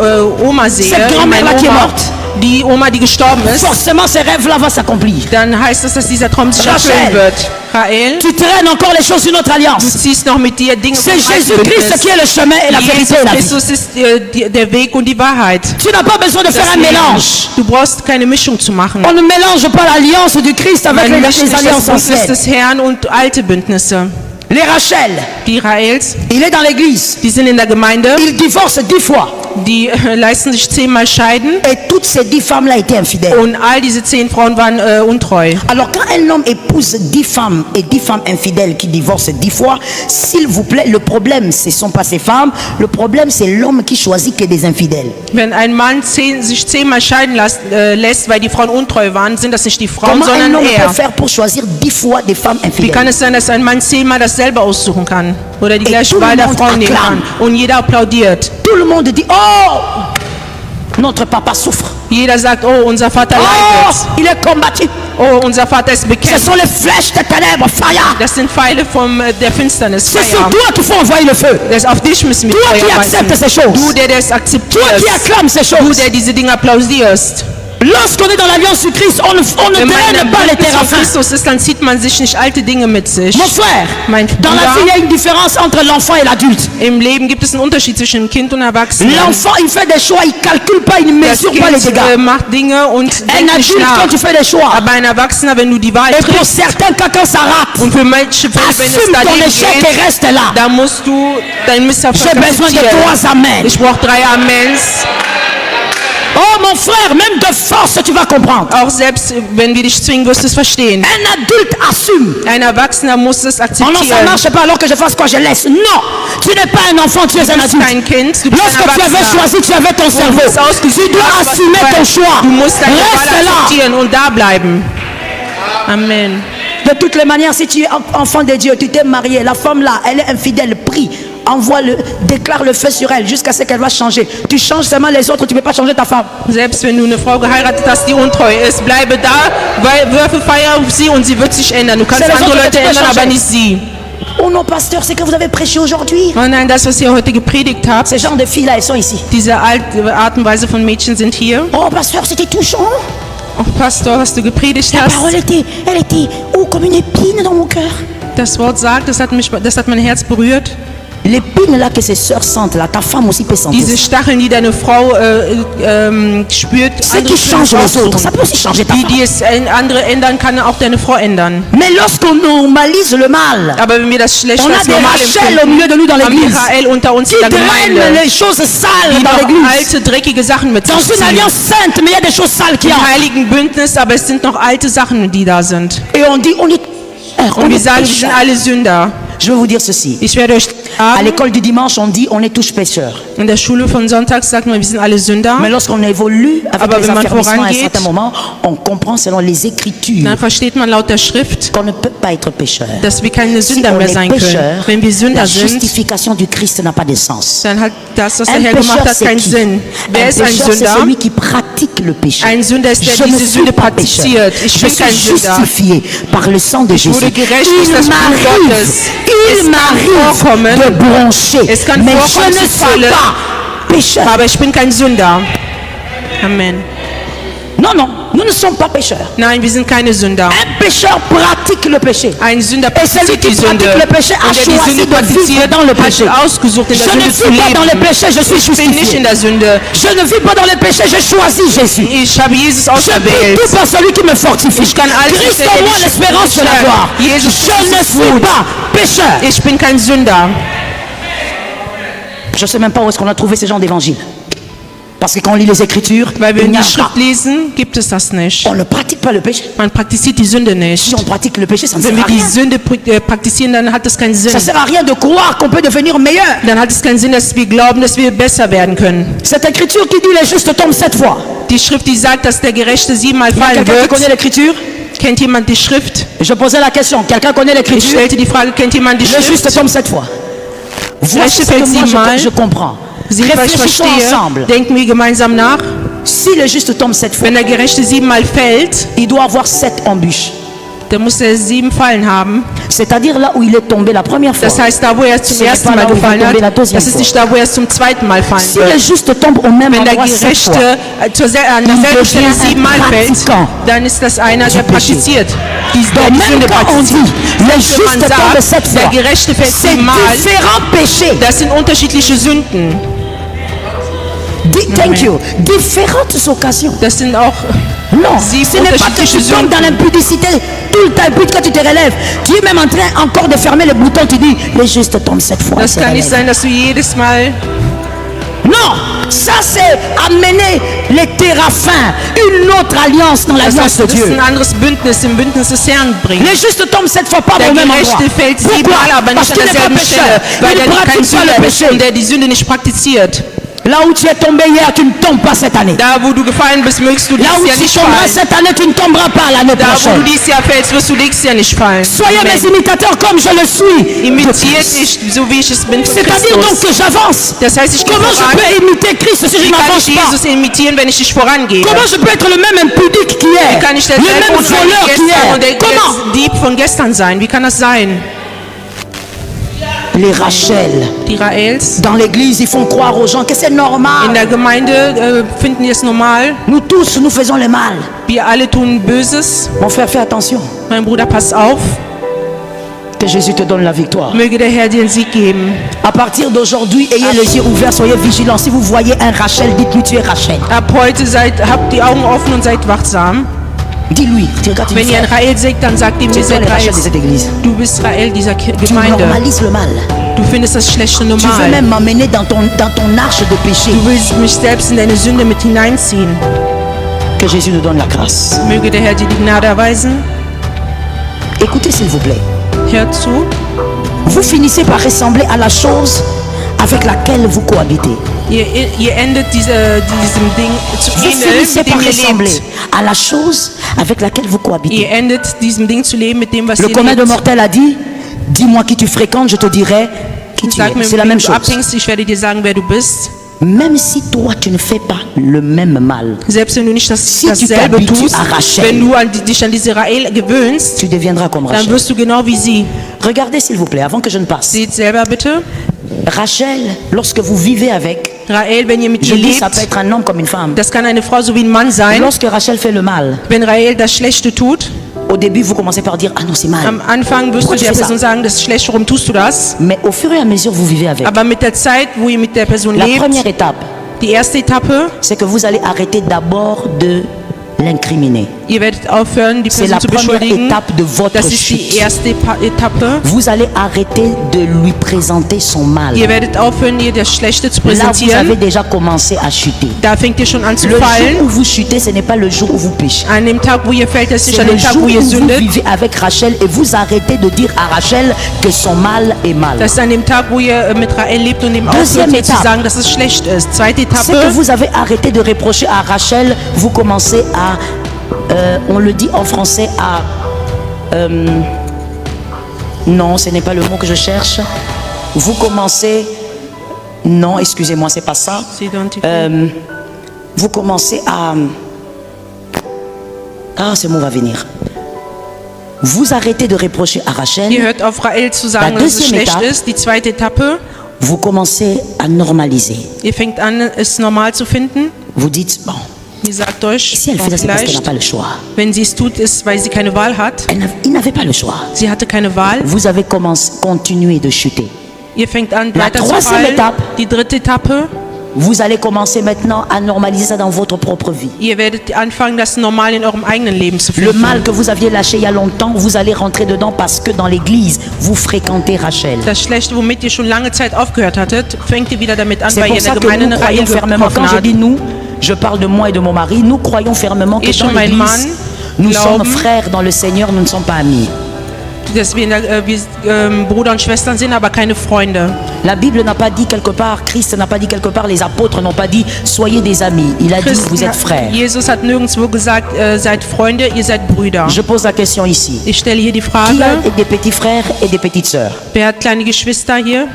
Oma sehe, Cette grand-mère meine là qui est Oma, morte. die Oma, die gestorben ist, forcément ces rêves-là vont s'accomplir. dann heißt das, dass dieser Traum sich Rachel. erfüllen wird. Rahel, Tu traînes encore les choses d'une autre du alliance. ziehst noch mit dir Dinge C'est vom Jésus-Christ qui est le chemin et la vérité Jesus et la vie. Christus ist der Weg und die Wahrheit. Tu n'as pas besoin de faire Das un Leben. mélange. Du brauchst keine Mischung zu machen. On ne mélange pas l'alliance du Christ avec Man les mischt nicht das alliances Bündnis anciennes. des Herrn und alte Bündnisse. Les Rachel, Die Rahels, il est dans l'église. die sind in der Gemeinde, Il divorce 10 fois. die leisten sich 10-mal Scheiden Et toutes ces 10 femmes-là étaient infidèles. und all diese 10 Frauen waren untreu. Alors quand un homme épouse 10 femmes et 10 femmes infidèles qui divorcent 10 fois, s'il vous plaît, le problème ce ne sont pas ces femmes, le problème c'est l'homme qui choisit que des infidèles. Wenn ein Mann sich 10-mal scheiden lässt, weil die Frauen untreu waren, sind das nicht die Frauen, Comment un sondern homme er. peut faire pour choisir 10 fois des femmes Wie kann infidèles? es sein, dass ein Mann 10-mal dasselbe aussuchen kann? Oder die Et gleiche tout le Wahl der monde Frauen nehmen acclame. kann? Und jeder applaudiert. Tout le monde dit, oh, notre papa souffre. Jeder sagt, oh, unser Vater Oh, leidet. il est combattu. Oh, unser Vater ist Ce bekämpft. sont les flèches des ténèbres, fire. Das sind Pfeile der Finsternis. C'est sur Feuer. toi qu'il faut envoyer le feu. Auf dich müssen wir Toi qui Feuer acceptes weisen. ces choses. Du, der das Toi akzeptierst. qui acclames ces Du, choses. der diese Dinge applaudierst. Lorsqu'on est dans l'alliance du Christ, on ne Wenn man in traîne pas les der Bündnis von téraphins. Christus ist, dann zieht man sich nicht alte Dinge mit sich. Mon frère, Mein dans la vie, il y Bruder, a une différence entre l'enfant et l'adulte. im Leben gibt es einen Unterschied zwischen dem Kind und Erwachsenen. L'enfant, il fait des choix, il ne calcule pas, il ne Das mesure pas les Kind dégâts. macht Dinge und Un denkt nicht adulte, quand nach. tu fais des choix, Aber ein Erwachsener, wenn du die Wahl et pour triffst, certains, quand ça rate, und für manche Fälle, wenn es assume ton daneben échec et geht, reste là. da musst du dein Misserfolg J'ai besoin de akzeptieren. 3 amens. Ich brauche 3 Amens. Oh mon frère, même de force, tu vas comprendre. Auch selbst wenn wir dich zwingen, wirst du es verstehen. Un adulte assume. Ein Erwachsener muss es Oh non, ça ne akzeptieren. marche pas alors que je fasse quoi, je laisse. Non, tu n'es pas un enfant, tu es un Du bist adulte. kein Kind, du bist ein Lorsque tu avais Erwachsener. choisi, tu avais ton cerveau. bist ausgesucht, Tu dois hast, was assumer du ton weißt. choix. Du musst deine Wahl Reste là. akzeptieren und da bleiben. Amen. De toutes les manières, si tu es enfant de Dieu, tu t'es marié, la femme là, elle est infidèle, prie, envoie-le, déclare le feu sur elle jusqu'à ce qu'elle va changer. Tu changes seulement les autres, tu ne peux pas changer ta femme. Selbst wenn du eine Frau geheiratet hast, die untreu ist, bleibe da, werfe Feuer auf sie und sie wird sich ändern. Du kannst C'est les andere autres Leute que tu peux ändern, aber changer. nicht sie. Oh non, pasteur, c'est que vous avez prêché aujourd'hui. Oh nein, das, was ihr heute gepredigt habt, Ces genres de filles-là, elles sont ici. diese Art und Weise von Mädchen sind hier. Oh, pasteur, c'était touchant. Oh, Pastor, was du gepredigt La hast, parole elle était, oh, comme une épine dans mon cœur. das Wort sagt, das hat mein Herz berührt. L'épine là que ses sœurs sentent, là, ta femme aussi peut sentir. Diese Stacheln, die deine Frau spürt, Ce andere qui change können les autres, aussuchen. ça peut aussi changer ta Die, femme. die es andere ändern, kann auch deine Frau ändern. Mais lorsqu'on normalise le mal, Aber wenn wir das Schlechte on a als des normal Rachel au empfinden, milieu de nous dans haben wir l'église Rahel unter uns qui in der drainent Gemeinde, les choses sales die dans noch l'église. alte, dreckige Sachen mit Dans sich une ziehen. alliance sainte, mais il y a des choses sales qui Im entrent. heiligen Bündnis, aber es sind noch alte Sachen, die da sind. Et on dit, on est Und wir sagen, wir sind alle Sünder. Je vais vous dire ceci. Ich werde euch À sagen, l'école du dimanche, on dit, on est tous pécheurs. in der Schule von Sonntag sagt man, wir sind alle Sünder. Mais lorsqu'on évolue avec Aber les wenn man affermissements à un vorangeht, certain moment, on comprend selon les Écritures Dann versteht man laut der Schrift, qu'on ne peut pas être pécheur. dass wir keine Si Sünder on mehr est sein können. pécheur, Wenn wir la Sünder sind, justification du Christ n'a pas de sens. dann hat das, was der Un Herr gemacht pécheur, hat, c'est keinen qui? Sinn. Wer Un ist ein pécheur, c'est Sünder? celui qui pratique le péché. Ein Sünder ist der, Je ne diese suis Sünde pas pécheur. praktiziert. Ich Je bin suis kein Sünder. justifié par le sang de Jésus. wurde gerecht durch das Blut Gottes. Il Es kann m'arrive vorkommen, de broncher, es kann mais je vorkommen, ne zu suis fallen. pas pécheur. Aber ich bin kein Sünder. Amen. Non, non, nous ne sommes pas pécheurs. Nein, wir sind keine Sünder. Un pécheur pratique le péché. Ein Sünder Et celui praktiziert die qui Sünde. pratique le péché a Und der die choisi Sünde de vivre praktiziert, dans le péché. hat ausgesucht, in der Je ne Sünde zu vis pas dans le leben. péché, je suis Ich bin nicht in justifié. der Sünde. Je ne vis pas dans le péché, j'ai choisi Jésus. Ich habe Jesus Je peux auserwählt. tout par celui qui me fortifie. Ich kann alles Christ durch den, en der moi mich l'espérance de la stärkt. gloire. Jesus Je Christus ne ist suis gut. pas pécheur. Ich bin kein Sünder. Je ne sais même pas où est-ce qu'on a trouvé ces gens d'évangile. Parce que quand on lit les Écritures, Weil wir il n'y in a die pas. Schrift lesen, gibt es das nicht. On ne pratique pas le péché. Man praktiziert die Sünde Si nicht. on pratique le péché, ça ne Wenn sert wir à die rien. Sünde praktizieren, dann hat es keinen Sinn. Ça ne sert à rien de croire qu'on peut devenir meilleur. Dann hat es keinen Sinn, dass wir glauben, dass wir besser werden können. Cette écriture qui dit les justes tombent 7 fois. Die Schrift, die sagt, dass der Gerechte 7-mal Il y a fallen quelqu'un qui connaît wird. l'écriture? Kennt jemand die Schrift? Je posais la question. Quelqu'un connaît Ich l'écriture? stellte die Frage, kennt jemand die Le juste Schrift? tombe 7 fois. Voici ce fällt que moi siebenmal. je comprends. Seht, was ich Réfléchissons verstehe. ensemble. Denken wir gemeinsam nach. Si le juste tombe 7 fois, Wenn der Gerechte 7-mal fällt, il doit avoir 7 embûches. dann muss er 7 Fallen haben. C'est-à-dire là où il est tombé la première fois. Das heißt, da wo er zum Ce n'est ersten pas là Mal où il va gefallen tomber la hat, deuxième das ist nicht da, wo er zum zweiten Mal fallen Si le wird. juste tombe au même Wenn der endroit 7 fois, Gerechte an derselben Stelle devient un 7-mal fällt, pratiquant dann ist das einer, der du péché. praktiziert. Die donc die même Sünde quand on praktiziert. dit le Wenn juste man tombe 7 sagt, der fois, Gerechte fällt c'est 7-mal, différents péchés. das sind unterschiedliche Sünden. Thank you. Différentes occasions. Das sind auch Non, sieben ce n'est pas que unterschiedliche tu tombes Sünden. dans l'impudicité tout le temps, et puis quand tu te relèves, tu es même en train encore de fermer le bouton, tu dis, le juste tombe 7 fois. Das se kann nicht relève. sein, dass du jedes Mal... Non, ça c'est amener les téraphins, une autre alliance dans Das l'alliance heißt, de das ist Dieu. ein anderes Bündnis, im Bündnis des Herrn bringen. Les justes tombent 7 fois pas Der au même endroit. Gerechte fällt 7-mal, Pourquoi? aber Parce nicht an qu'il n'est pas derselben pécheur. Stelle, weil Il er ne kein pratique pas Sünder le ist péché. und der die Sünde nicht praktiziert. Là où tu es tombé hier, tu ne tombes pas cette année. Da, wo du gefallen bist, mögst du Là dieses où Jahr tu nicht tomberas fallen. cette année, tu ne tomberas pas l'année Da, wo prochaine. du dieses Jahr fällst, wirst du nächstes Jahr nicht fallen. Soyez Amen. mes imitateurs comme je le suis. Imitiert dich, so wie ich es bin von C'est-à-dire donc Christus. que j'avance. Das heißt, ich gehe Comment je voran. peux imiter Christ si je Wie kann n'avance ich pas? Jesus imitieren, wenn ich nicht vorangehe? Comment je peux être le même impudique qu'hier? Wie kann ich Le derselbe même Unrein voleur wie gestern und qu'hier? der Comment? Dieb von gestern sein? Wie kann das sein? Les Rachel, Die Raels dans l'église, ils font croire aux gens que c'est in normal. der Gemeinde finden die es normal. Nous tous, nous faisons le mal. Wir alle tun Böses. Mon frère, fais attention. Mein Bruder, pass auf. Que Jésus te donne la victoire. Möge der Herr dir den Sieg geben. À partir d'aujourd'hui, ayez les yeux ouverts, soyez vigilants. Si vous voyez un Rachel, dites-lui tu es Rachel. Ab heute habt die Augen offen und seid wachsam. Dis-lui, tu regardes, Wenn ihr ein Rael seht, dann sagt ihm, wir c'est toi sind le Rachel de Rael. cette église. Du bist Rael dieser Tu Gemeinde. normalises le mal. Du findest das Schlechte Tu veux normal. même m'emmener dans ton arche de péché. Du willst mich selbst in deine Sünde mit hineinziehen. Que Jésus nous donne la grâce. Möge der Herr dir die Gnade erweisen. Écoutez s'il vous plaît. Hört zu. Vous finissez par ressembler à la chose avec laquelle vous cohabitez. Ihr endet diesem Ding zu Vous ähneln, finissez mit dem par ihr ressembler lebt. à la chose avec laquelle vous cohabitez. Ihr endet diesem Ding zu leben, mit dem, was Le ihr commun de lebt. mortel a dit, dis-moi qui tu fréquentes, je te dirai qui tu Sag es. mir, C'est la mit même wem du chose. abhängst, ich werde dir sagen, wer du bist. même si toi tu ne fais pas le même mal, Selbst wenn du nicht Si dasselbe tu t'habitues tust, à Rachel, wenn du dich an diese Rahel gewöhnst, tu deviendras comme dann Rachel. wirst du genau wie sie. Regardez s'il vous plaît, avant que je ne passe. Seht selber bitte. Rachel, lorsque vous vivez avec, Rahel, wenn ihr mit je ihr dis ça peut lebt, être un homme comme une femme. das kann eine Frau so wie ein Mann sein. Lorsque Rachel fait le mal, Wenn Rahel das Schlechte tut, au début vous commencez par dire ah non c'est mal. am Anfang wirst Pourquoi du tu der fais Person ça? sagen, das ist schlecht, warum tust du das? Mais au fur et à mesure vous vivez avec. Aber mit der Zeit, wo ihr mit der Person La lebt, première étape, die erste Etappe, c'est que vous allez arrêter d'abord de l'incriminer. ihr werdet aufhören, die C'est Person la zu première beschuldigen. étape de votre Das ist die chute. erste Etappe. Vous allez arrêter de lui présenter son mal. Ihr werdet aufhören, ihr das Schlechte zu Là, vous avez präsentieren. déjà commencé à chuter. Da fängt ihr schon an zu Le jour fallen. où vous chutez, ce n'est pas le jour où vous péchez. An dem Tag, wo ihr fällt, das ist nicht C'est an le dem Tag, jour wo où ihr vous sündet. vivez avec Rachel et vous arrêtez de dire à Rachel que son mal est mal. Das ist an dem Tag, wo ihr mit Rahel lebt und ihm Deuxième aufhört, ihr zu Etape. sagen, dass es schlecht ist. Zweite C'est que Etappe, vous avez arrêté de reprocher à Rachel, vous commencez à, on le dit en français, à... non, ce n'est pas le mot que je cherche. Vous commencez... Non, excusez-moi, c'est pas ça. Vous commencez à... Ah, ce mot va venir. Vous arrêtez de reprocher à ihr Rachel, hört auf Rahel zu sagen, dass es deuxième schlecht Etape. ist. Die zweite Etappe, vous commencez à normaliser. ihr fängt an, es normal zu finden. Vous dites, bon, Ihr sagt euch, si elle fait ça, c'est parce qu'elle n'a vielleicht, pas le choix. wenn sie es tut, ist, weil sie keine Wahl hat. Il n'avait pas le choix. Sie hatte keine Wahl. Vous avez continué de chuter. Ihr fängt an, La weiter zu troisième fallen. étape. Die dritte Etappe, Vous allez commencer maintenant à normaliser ça dans votre propre vie. ihr werdet anfangen, das normal in eurem eigenen Leben zu Le finden. mal que vous aviez lâché il y a longtemps, vous allez rentrer dedans parce que dans l'église, vous fréquentez Rachel. Das Schlechte, womit ihr schon lange Zeit aufgehört hattet, fängt ihr wieder damit an, C'est weil pour ihr in ça der que Gemeinde nous eine croyons Rahel fermement, getroffen quand je habt. dis nous, je parle de moi et de mon mari, nous croyons fermement que Ich dans und mein l'église, Mann nous sommes glauben, frères dans le Seigneur, nous ne sommes pas amis. Dass wir Bruder und Schwestern sind, aber keine Freunde. La Bible n'a pas dit quelque part, Christ n'a pas dit quelque part, les apôtres n'ont pas dit soyez des amis. Il a dit vous êtes frères. Jesus hat nirgendwo gesagt, seid Freunde, ihr seid Brüder. Je pose la question ici. Ich stelle hier die Qui Frage, a des petits frères et des petites sœurs? wer hat kleine Geschwister hier?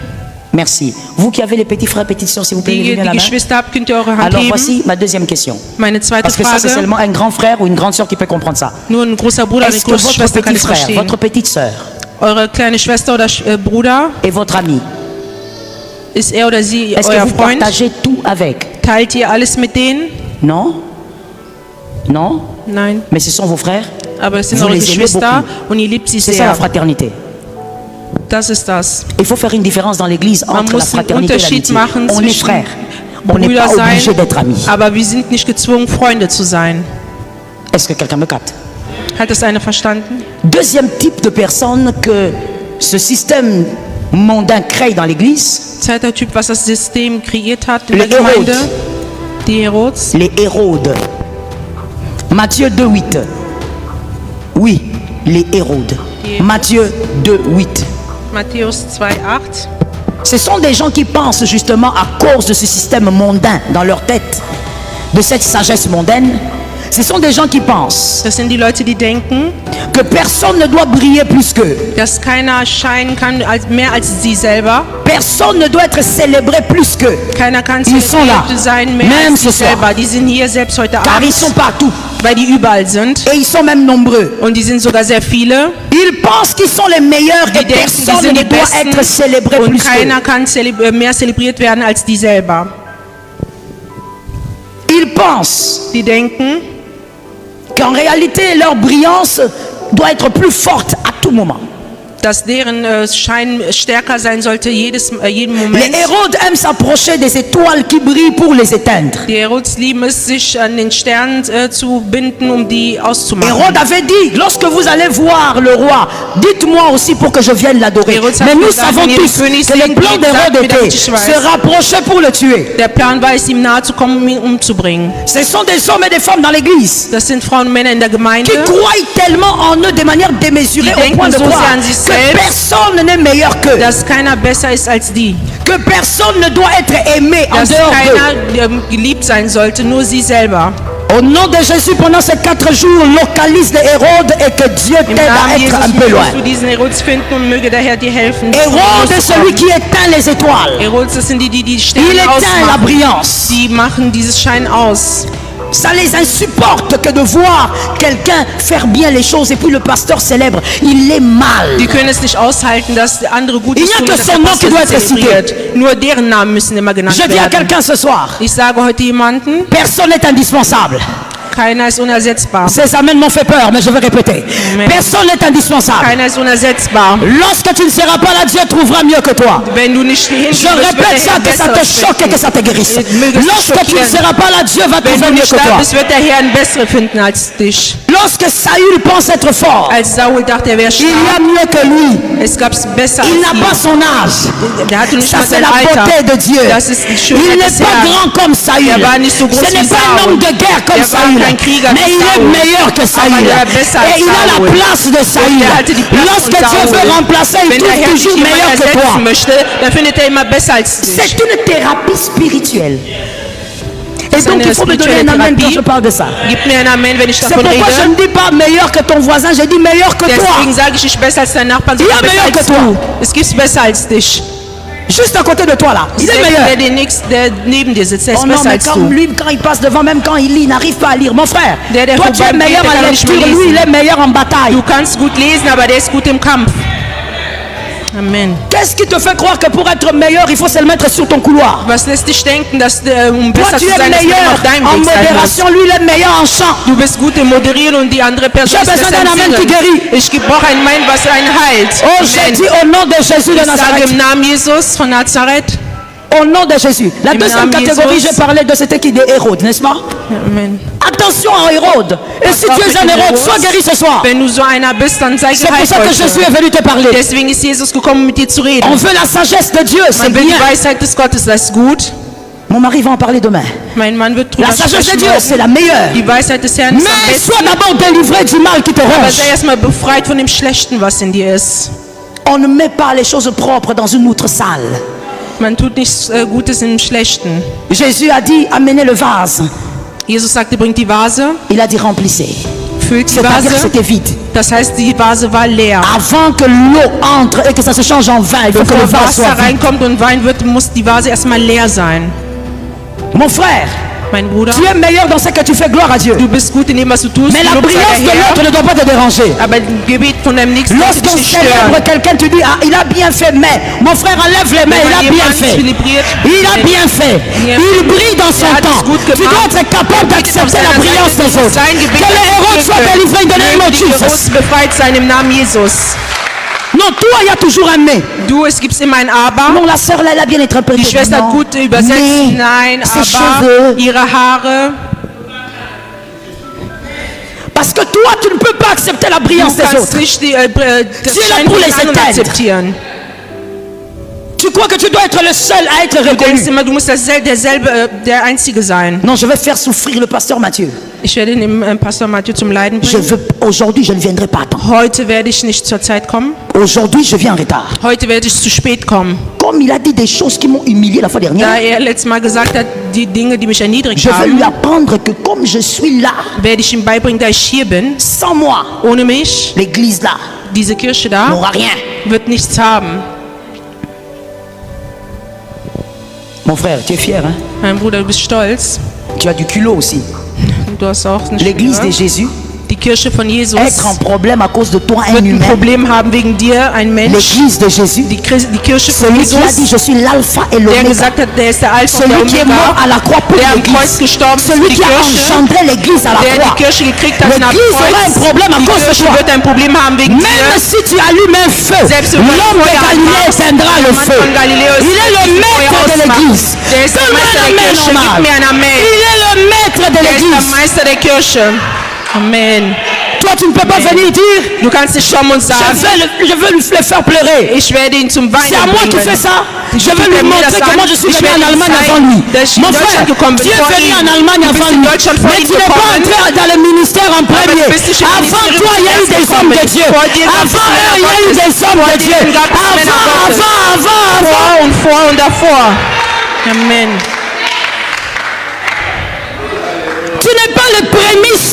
Merci. Vous qui avez les petits frères et petites sœurs, s'il vous plaît, Die levez bien die la main. Geschwister habt, könnt ihr eure Hand Alors heben. voici ma deuxième question. Meine zweite Parce que ça, c'est Frage, seulement un grand frère ou une grande sœur qui peut comprendre ça. nur ein großer Bruder, eine Est-ce que große votre Schwester kann petit es frère, verstehen. votre petite sœur Eure kleine Schwester oder Bruder, et votre ami, ist er oder sie est-ce que euer vous Freund? partagez tout avec? Teilt ihr alles mit denen? Non? Non? Nein, Mais ce sont vos frères? aber es sind Vous eure les aimez Geschwister beaucoup. und ihr liebt sie C'est ça la sehr. fraternité. Das ist das. Il faut faire une différence dans l'église Man entre la muss einen fraternité et Unterschied l'amitié. machen On est zwischen frères. On n'est Brüder pas obligé sein, d'être amis. aber wir sind nicht gezwungen, Freunde zu sein. Est-ce que quelqu'un me capte? Hat das einer verstanden? Deuxième type de personne que ce système mondain crée dans l'église, Zweiter Typ, was das System kreiert hat in Les der Gemeinde, Herodes. die Herods. les Hérodes. Matthieu 2,8. Oui, les Hérodes. Les Matthieu 2,8. Matthäus 2,8. Ce sont des gens qui pensent justement à cause de ce système mondain dans leur tête, de cette sagesse mondaine. Ce sont des gens qui pensent Das sind die Leute, die denken, que personne ne doit briller plus qu'eux. dass keiner scheinen kann mehr als sie selber. Personne ne doit être célébré plus qu'eux. Keiner kann Ils sont là, zelebriert sein mehr même als sie ce soir. selber. Die sind hier selbst heute Car ils sont Abend, partout weil die überall sind. et ils sont même nombreux. Und die sind sogar sehr viele. Ils pensent qu'ils sont les meilleurs Die et denken, die personne sind ne die doit Besten être célébré und plus qu'eux. keiner kann mehr zelebriert werden als die selber. Ils pensent Die denken, qu'en réalité leur brillance doit être plus forte à tout moment. dass deren Schein stärker sein sollte jeden Les Moment. Hérodes aiment s'approcher des étoiles qui brillent pour les éteindre. Die Herods lieben es, sich an den Sternen zu binden, um die auszumachen. Hérode avait dit, lorsque vous allez voir le roi, dites-moi aussi pour que je vienne l'adorer. Hérode Mais hat nous gesagt, savons wenn ihr tous den König que le sehen plan geht, d'Hérode sagt mir, était damit ich weiß. se rapprocher pour le tuer. Der Plan war es, ihm nahe zu kommen, um ihn umzubringen. Ce sont des hommes et des femmes dans l'église Das sind Frauen und Männer in der Gemeinde, qui croient tellement en eux de manière démesurée Die au point de denken so croire sehr an sich que selbst, personne n'est meilleur qu'eux, dass keiner besser ist als die. que personne ne doit être aimé en Dass dehors d'eux. keiner geliebt sein sollte, nur sie selber. Au nom de Jésus, pendant ces 4 jours, localise les Hérodes et que Dieu Im t'aide à Namen être Jesus un peu loin. musst du diesen Herodes finden und möge der Herr dir helfen. Hérode est celui qui éteint les étoiles. Herodes, das sind die Il Sterne éteint la ausmachen. brillance. Die machen dieses Schein aus. Ça les insupporte que de voir quelqu'un faire bien les choses et puis le pasteur célèbre. Il est mal. Die können es nicht aushalten, dass andere Gutes Il n'y a tun, que dass son der nom Pastor qui doit sie être cité. zelebriert. Nur deren Namen müssen immer genannt Je dis à werden. quelqu'un ce soir, Ich sage heute jemanden, personne n'est indispensable. keiner ist unersetzbar. Ces amens m'ont fait peur, mais je vais répéter. Amen. Personne n'est indispensable. Keiner ist unersetzbar. Lorsque tu ne seras pas là, Dieu trouvera mieux que toi. Wenn du nicht hingehst, Je wird der répète ça, Herr que ça te Besseres choque et que ça te guérisse. Möge es dich Lorsque tu ne schockieren. seras pas là, Dieu va Wenn trouver du mieux nicht que da toi. bist, wird der Herr einen besseren finden als dich. Lorsque Saül pense être fort, Als Saul dachte, er wäre il y a stark, mieux que lui. es gab besser Il n'a pas als son âge. ihn. Der hatte nicht Ça, mal c'est sein la Alter. beauté de Dieu. Das ist die Il Schönheit n'est des pas Herrn. grand comme Saül. Er war nicht so groß Ce n'est wie pas un Saul. homme de guerre comme Er war Saül. kein Krieger Mais wie il est Saul. meilleur que Saül. Aber er ist besser als Et il a la Saul. place de Saül. Er hatte die Platz Lorsque von Dieu Saul. veut remplacer, il Wenn der trouve Herr dich toujours jemand meilleur que toi. ersetzen möchte, dann findet er immer besser als dich. C'est une thérapie spirituelle. Et ist donc eine il faut me donner un spirituelle amen quand Therapie. je parle de ça. Gib mir ein Amen, wenn ich C'est davon pourquoi je rede. ne dis pas meilleur que ton voisin, je dis meilleur que toi. Deswegen sage ich nicht besser als dein Nachbarn, Il sondern est besser meilleur que als toi. du. Es gibt besser als dich. Juste à côté de toi là. Il est Selbst meilleur. der neben dir sitzt, der ist Oh non, besser mais als comme du. lui, quand il passe devant, même quand il lit, il n'arrive pas à lire. Mon frère, Der toi tu es vorbei meilleur geht, der en kann nicht mehr lecture, lui il lesen. est meilleur en bataille. Du kannst gut lesen, aber der ist gut im Kampf. Amen. Qu'est-ce qui te fait croire que pour être meilleur, il faut se le mettre sur ton couloir? Was lässt dich denken, dass um Toi besser tu zu es sein, dass du meilleur auf deinem en Weg sein musst? modération, lui il est meilleur en chant. Du bist gut im Moderieren und die andere Person J'ai ist besoin besser d'un im Amen qui Singen. guérit. Ich brauche ein Amen, was einen heilt. Oh, je Amen. dis au nom de Jésus de Ich sage Nazareth. im Namen Jesus von Nazareth. Au nom de Jésus. La Im deuxième Namen catégorie, Jesus. j'ai parlé de c'était qui des Hérodes, n'est-ce pas? Amen. Attention à Hérode. Et si Pass tu auf es mit un dem Hérode, Herodes. sois guéri ce soir. Wenn du so einer bist, dann sei C'est pour geheilt ça que Jésus heute. est venu te parler. Deswegen ist Jesus gekommen, mit dir zu reden. On veut la sagesse de Dieu, c'est Man will die bien. Weisheit des Gottes, das ist gut. Mon mari va en parler demain. Mein Mann wird drüber La sagesse de sprechen Dieu, morgen. c'est la meilleure. Die Weisheit des Herrn ist am Mais besten. sois d'abord délivré du mal qui te Aber ronge. sei erstmal befreit von dem Schlechten, was in dir ist. On ne met pas les choses propres dans une outre sale. Man tut nichts Gutes im Schlechten. Jésus a dit, amenez le vase. Jesus sagte, bringt die Vase, Il a dit, remplissez. füllt die C'est-à-dire que Vase. c'était vide. Das heißt, die Vase war leer. Avant que l'eau entre et que ça se change en vin, il faut que le Bevor vase soit Wasser vide. reinkommt und Wein wird, muss die Vase erstmal leer sein. Mon frère, Mein Bruder, tu es meilleur dans ce que tu fais, gloire à Dieu. du bist gut in dem, was du tust. Mais la Lob sei brillance de der l'autre Herr. ne doit pas te déranger. Aber das Gebet von deinem Nächsten sollte dich Lorsqu'on nicht célèbre stören. quelqu'un, tu dis, ah, il a bien fait, mais mon frère enlève les mains, Wenn il a man bien jemanden fait. zelebriert, Il a bien fait. Il brille dans son hat es temps. gut Tu dois gemacht. être capable d'accepter la seiner brillance Seite, des autres. sein Gebet Que les héros soient délivrés in the name of Mögen die Jesus. Heroes befreit sein im Namen Jesus. Non, toi, il y a toujours un mais. Du, es gibt immer ein Aber. Non, la sœur là, elle a bien interprété. Die Schwester hat Non, gut übersetzt. mais Nein, ses aber cheveux. ihre Haare. Parce que toi, tu ne peux pas accepter la Du brillance des kannst autres. nicht das Sie Schein pour von les anderen éteindre. akzeptieren. Tu crois que tu dois être le seul à être Du denkst reconnu. immer, du musst der Einzige sein. Non, je vais faire souffrir le pasteur Mathieu. Ich werde den Pastor Mathieu zum Leiden Je bringen. veux, aujourd'hui, je ne viendrai pas à temps. Heute werde ich nicht zur Zeit kommen. Aujourd'hui, je viens en retard. Heute werde ich zu spät kommen. Comme il a dit des choses qui m'ont humilié la fois Da dernière, er letztes Mal gesagt hat, die Dinge, die mich erniedrigt je veux lui haben, apprendre que comme je suis là, werde ich ihm beibringen, da ich hier bin. sans moi, Ohne mich, l'église là diese Kirche da, n'aura rien. wird nichts haben. Mon frère, tu es fier, hein? Mein Bruder, du bist stolz. Tu as du culot aussi. Du hast auch eine L'église de Stimme. Jésus, Die Kirche von Jesus être en problème à cause de toi, un wird ein humain. Problem haben wegen dir, ein Mensch. L'église de Jésus, Die Kirche von celui qui a dit, Jesus, je suis l'alpha et der l'oméga. gesagt hat, der ist der Alpha und der Celui qui est mort Omega, à la croix pour der am Kreuz l'église. gestorben ist für Celui die qui a Kirche, engendré l'église à la der die croix. Kirche gekriegt hat am L'église aura un Kreuz. problème à Die cause de Kirche toi. wird ein Problem haben wegen Même dir. si tu allumes un feu, Selbst wenn man l'homme de Feuer Galilée anmacht, éteindra le der Mann feu. von Galiläus Il est le wird maître Feuer de ausmachen. l'église. Der ist der Donne-moi Meister un der amen, Kirche. normal. Gib mir ein Amen. Il est le maître de Der ist der l'église. Meister der Kirche. Amen. Toi, tu ne peux pas venir dire, Du kannst nicht kommen und sagen, je veux le faire pleurer. ich werde ihn zum C'est à Weinen moi qui bringen. fais ça. Je Tu veux lui fängst mir montrer das comment an. je suis Ich venu werde en ihm Allemagne zeigen, avant lui. dass ich Mon in Deutschland frère, gekommen bin tu es vor venu ihm. en Allemagne Du bist avant in lui. Deutschland vor Mais ihm tu n'es pas gekommen. entré dans le ministère en premier. du bist nicht im Avant Ministerium toi, il y a eu des gekommen. hommes de Dieu. Vor dir gab es Avant Männer eux, il y a eu Gottes. des hommes Vor de Dieu. dir gab es Männer Gottes. Avant. Vor und vor und davor. Amen. Tu n'es pas le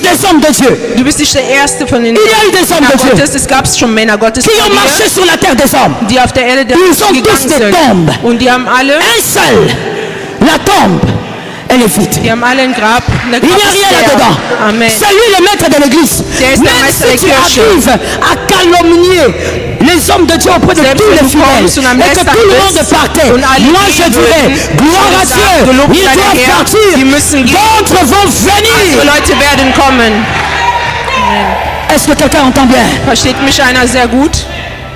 des hommes de Dieu. Du bist nicht der Erste von den Il y a eu des hommes de Dieu Gottes. Es gab schon Männer Gottes, qui ont marché sur la terre des hommes. die auf der Erde Ils ont tous gegangen des sind. tombes. Und die haben alle, Un seul, la tombe, elle est vide. die haben alle ein Grab. Der Il n'y Grab a ist rien leer. là-dedans. Amen. C'est lui le maître de l'église. Der ist der Même Meister si der tu Kirche. arrives à calomnier les hommes de Dieu auprès de Selbst tous wenn les du kommst und am fidèles et que Letzten tout le monde bist partait, und alle moi je gehen dirais, würden, gloire à und sagen, Dieu, gelobt ils sei der doivent Herr, partir, die müssen gehen. d'autres vont Andere venir. Leute werden kommen. Est-ce que quelqu'un entend bien? Versteht mich einer sehr gut?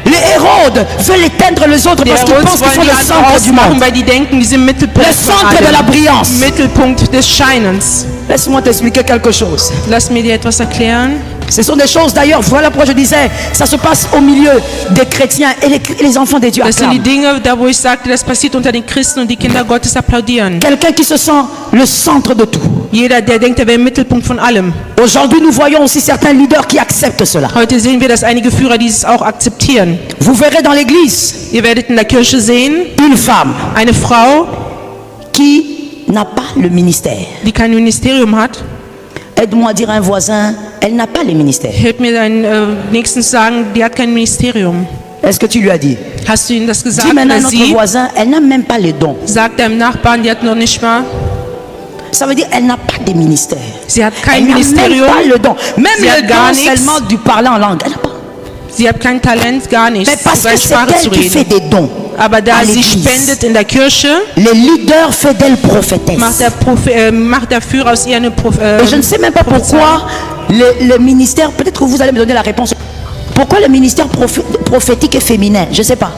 Les Hérodes veulent éteindre les autres Die parce qu'ils Herodes pensent qu'ils sont wollen die le anderen centre du ausmachen, monde. weil die denken, die sind Mittelpunkt Le von centre de la allem. brillance. Mittelpunkt des Scheinens. Laisse-moi t'expliquer quelque chose. Lass mir dir etwas erklären. Ce sont des choses d'ailleurs, voilà pourquoi je disais, ça se passe au milieu des chrétiens et les enfants des dieux Das sind die acclament. Dinge, da wo ich sagte, das passiert unter den Christen und die Kinder Gottes applaudieren. Quelqu'un qui se sent le centre de tout. Jeder, der denkt, er wäre im Mittelpunkt von allem. Aujourd'hui, nous voyons aussi certains leaders qui acceptent cela. Heute sehen wir, dass einige Führer dieses auch akzeptieren. Vous verrez dans l'église Ihr werdet in der Kirche sehen, une femme eine Frau, qui n'a pas le ministère. die kein Ministerium hat. Aide-moi à dire à un voisin, elle n'a pas le ministère. Hört mir deinen nächstens sagen, die hat kein Ministerium. Est-ce que tu lui as dit? Hast du ihm das Dis gesagt? maintenant à Oder notre sie? voisin, elle n'a même pas les dons. Sagt deinem Nachbarn, die hat noch nicht mal. Ça veut dire elle n'a pas de ministère. Sie hat Elle kein n'a même Ministerium. pas le don. Même Sie le hat gar don nichts. seulement du parler en langue. Elle n'a pas. Sie hat kein Talent, gar nichts. Mais parce Über que c'est Sprache zu elle qui fait reden. des dons Aber da à sie l'église. spendet in der Kirche, Les leaders fait d'elle prophétesse. macht der Führer aus ihr eine Et je ne sais même pas pourquoi le ministère, peut-être que vous allez me donner la réponse. Pourquoi le ministère prophétique est féminin? Je ne sais pas.